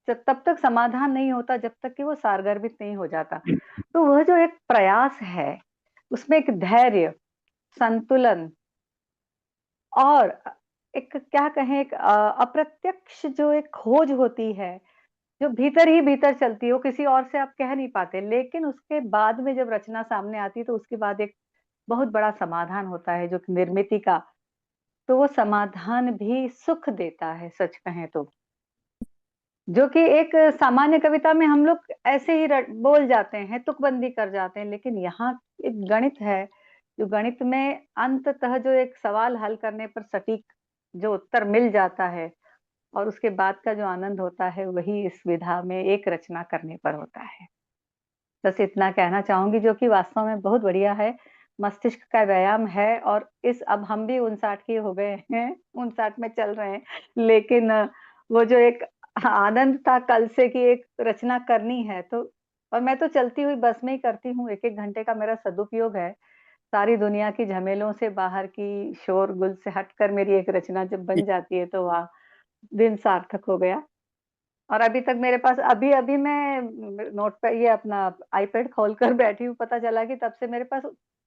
जब तब तक समाधान नहीं होता जब तक कि वो सारगर्भित नहीं हो जाता। तो वह जो एक प्रयास है, उसमें एक धैर्य, संतुलन और एक क्या कहें, एक अप्रत्यक्ष जो एक खोज होती है, जो भीतर ही भीतर चलती है, वो किसी और से आप कह नहीं पाते। लेकिन उसके बाद में जब रचना सामने आती है तो उसके बाद एक बहुत बड़ा समाधान होता है जो कि निर्मिति का। तो वो समाधान भी सुख देता है, सच कहें तो। जो कि एक सामान्य कविता में हम लोग ऐसे ही बोल जाते हैं, तुकबंदी कर जाते हैं। लेकिन यहाँ एक गणित है, जो गणित में अंततः जो एक सवाल हल करने पर सटीक जो उत्तर मिल जाता है, और उसके बाद का जो आनंद होता है वही इस विधा में एक रचना करने पर होता है। बस इतना कहना चाहूंगी, जो कि वास्तव में बहुत बढ़िया है। मस्तिष्क का व्यायाम है। और इस अब हम भी 59 के हो गए हैं, 59 में चल रहे हैं। लेकिन वो जो एक आनंद था कल से कि एक रचना करनी है, तो और मैं तो चलती हुई बस में ही करती हूँ। 1-1 घंटे का मेरा सदुपयोग है। सारी दुनिया की झमेलों से, बाहर की शोरगुल से हटकर मेरी एक रचना जब बन जाती है तो वाह, दिन सार्थक हो गया। और अभी तक मेरे पास अभी अभी मैं नोट पे ये अपना आईपैड खोलकर बैठी हूँ, पता चला कि तब से मेरे पास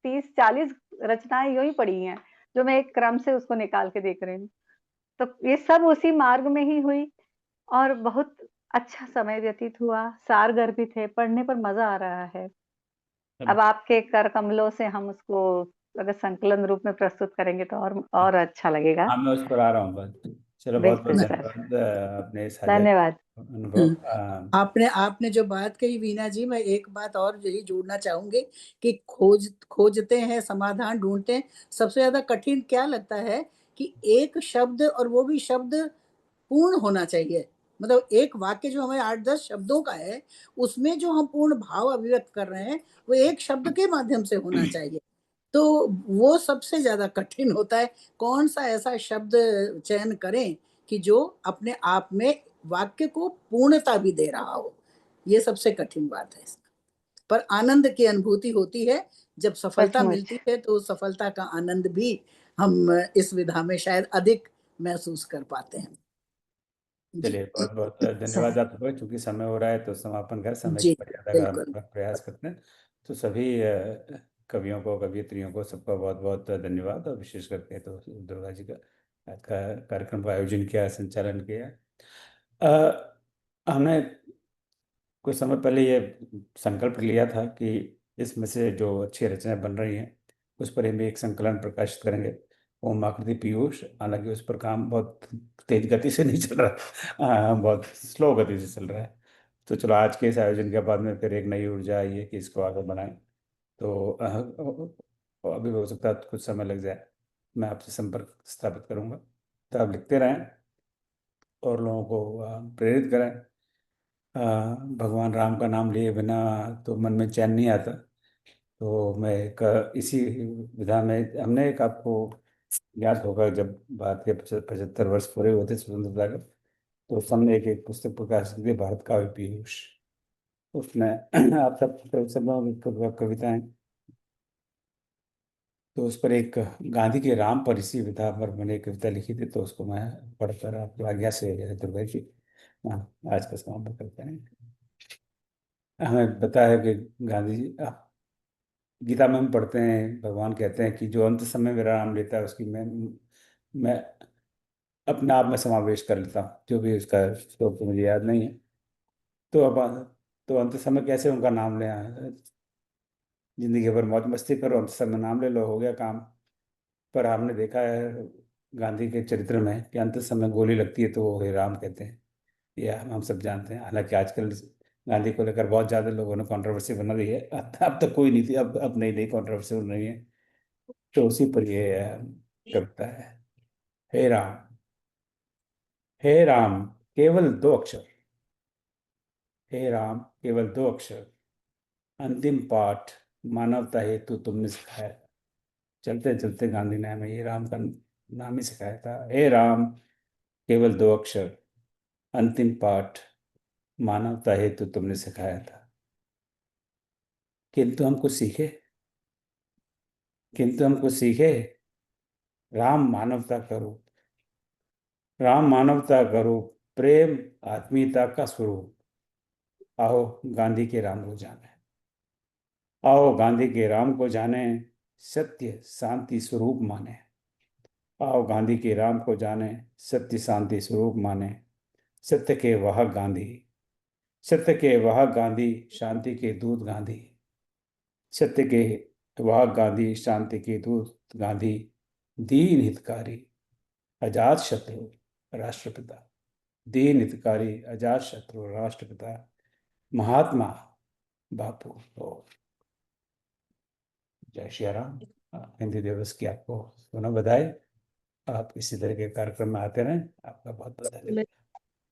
30-40 रचनाएं यूं ही पड़ी हैं, जो मैं एक क्रम से उसको निकाल के देख रही हूँ। तो ये सब उसी मार्ग में ही हुई और बहुत अच्छा समय व्यतीत हुआ, सारगर भी थे, पढ़ने पर मजा आ रहा है। अब आपके कर कमलों से हम उसको अगर संकलन रूप में प्रस्तुत करेंगे तो और अच्छा लगेगा। हाँ, मैं उस पर आ रहा हूँ बस। चलो, बहुत बहुत बिल्कुल सर, धन्यवाद अपने साझा धन्यवाद। अनुभव। आपने जो बात कही वीना जी, मैं एक बात और यही जोड़ना चाहूंगी कि खोजते हैं, समाधान ढूंढते हैं। सबसे ज्यादा कठिन क्या लगता है कि एक शब्द, और वो भी शब्द पूर्ण होना चाहिए। मतलब एक वाक्य जो हमें 8-10 शब्दों का है, उसमें जो हम पूर्ण भाव अभिव्यक्त कर रहे हैं, वो एक शब्द के माध्यम से होना चाहिए। तो वो सबसे ज्यादा कठिन होता है। कौन सा ऐसा शब्द चयन करें कि जो अपने आप में वाक्य को पूर्णता भी दे रहा हो। ये सबसे कठिन बात है इसका। पर आनंद की अनुभूति होती है जब सफलता सचमुच। मिलती है, तो सफलता का आनंद भी हम इस विधा में शायद अधिक महसूस कर पाते हैं। चलिए, जी बहुत बहुत धन्यवाद आपको। चूंकि समय हो रहा है तो समापन कर, समय जी की मर्यादा का हम बिल्कुल। प्रयास करते हैं। तो सभी कवियों को, कवियत्रियों को, सबका बहुत बहुत धन्यवाद। और विशेष करके तो दुर्गा जी का आज का कार्यक्रम का आयोजन किया, संचालन किया। हमने कुछ समय पहले ये संकल्प लिया था कि इसमें से जो अच्छी रचनाएं बन रही हैं उस पर हम एक संकलन प्रकाशित करेंगे, ओम आकृति पीयूष। हालांकि उस पर काम बहुत तेज गति से नहीं चल रहा, बहुत स्लो गति से चल रहा है। तो चलो, आज के इस आयोजन के बाद में फिर एक नई ऊर्जा आई है कि इसको आगे बढ़ाएं। तो अभी हो सकता है कुछ समय लग जाए, मैं आपसे संपर्क स्थापित करूंगा। तो आप लिखते रहें और लोगों को प्रेरित करें। भगवान राम का नाम लिए बिना तो मन में चैन नहीं आता। तो मैं एक इसी विधा में, हमने एक, आपको याद होगा जब भारत के 75 वर्ष पूरे हुए थे स्वतंत्रता के, तो उस समय एक पुस्तक प्रकाशित की थी, भारत का पीयूष। उसमें आप सब लोगों की कविताएं, तो उस पर एक गांधी के राम पर इसी विधा पर मैंने एक कविता लिखी थी। तो उसको मैं पढ़कर आपकी आज्ञा से दुर्गा जी आज का समापन करते हैं। हमें पता है कि गांधी जी, गीता में हम पढ़ते हैं, भगवान कहते हैं कि जो अंत समय मेरा नाम लेता है उसकी मैं अपने आप में समावेश कर लेता हूँ। जो भी उसका श्लोक तो मुझे याद नहीं है। तो अब तो अंत समय कैसे उनका नाम ले? जिंदगी भर मौज मस्ती करो, अंत समय नाम ले लो, हो गया काम। पर हमने देखा है गांधी के चरित्र में कि अंत समय गोली लगती है तो वो हे राम कहते हैं। ये हम सब जानते हैं। हालांकि आजकल गांधी को लेकर बहुत ज़्यादा लोगों ने कंट्रोवर्सी बना दी है। अब तक कोई नहीं थी, अब नई नई कंट्रोवर्सी बन रही है। तो उसी पर ये कविता है। हे राम, हे राम, केवल 2 अक्षर। हे राम, केवल 2 अक्षर, अंतिम पाठ मानवता हेतु तुमने सिखाया। चलते चलते गांधी ने हमें ये राम का नाम ही सिखाया था। हे राम, केवल 2 अक्षर, अंतिम पाठ मानवता हेतु तुमने सिखाया था। किंतु हमको सीखे, किंतु हमको सीखे, राम मानवता का रूप, राम मानवता का रूप, प्रेम आत्मीयता का स्वरूप। आओ गांधी के राम को जाने, आओ गांधी के राम को जाने, सत्य शांति स्वरूप माने। आओ गांधी के राम को जाने, सत्य शांति स्वरूप माने। सत्य के वह गांधी, सत्य के वह गांधी, शांति के दूत गांधी। सत्य के वह गांधी, शांति के दूत गांधी, दीन हितकारी, अजात शत्रु राष्ट्रपिता। दीन हितकारी, अजात शत्रु राष्ट्रपिता, महात्मा बापू। और जय श्री राम। हिंदी दिवस की आपको पुनः बधाई। आप इसी तरह के कार्यक्रम में आते रहें। आपका बहुत बहुत धन्यवाद।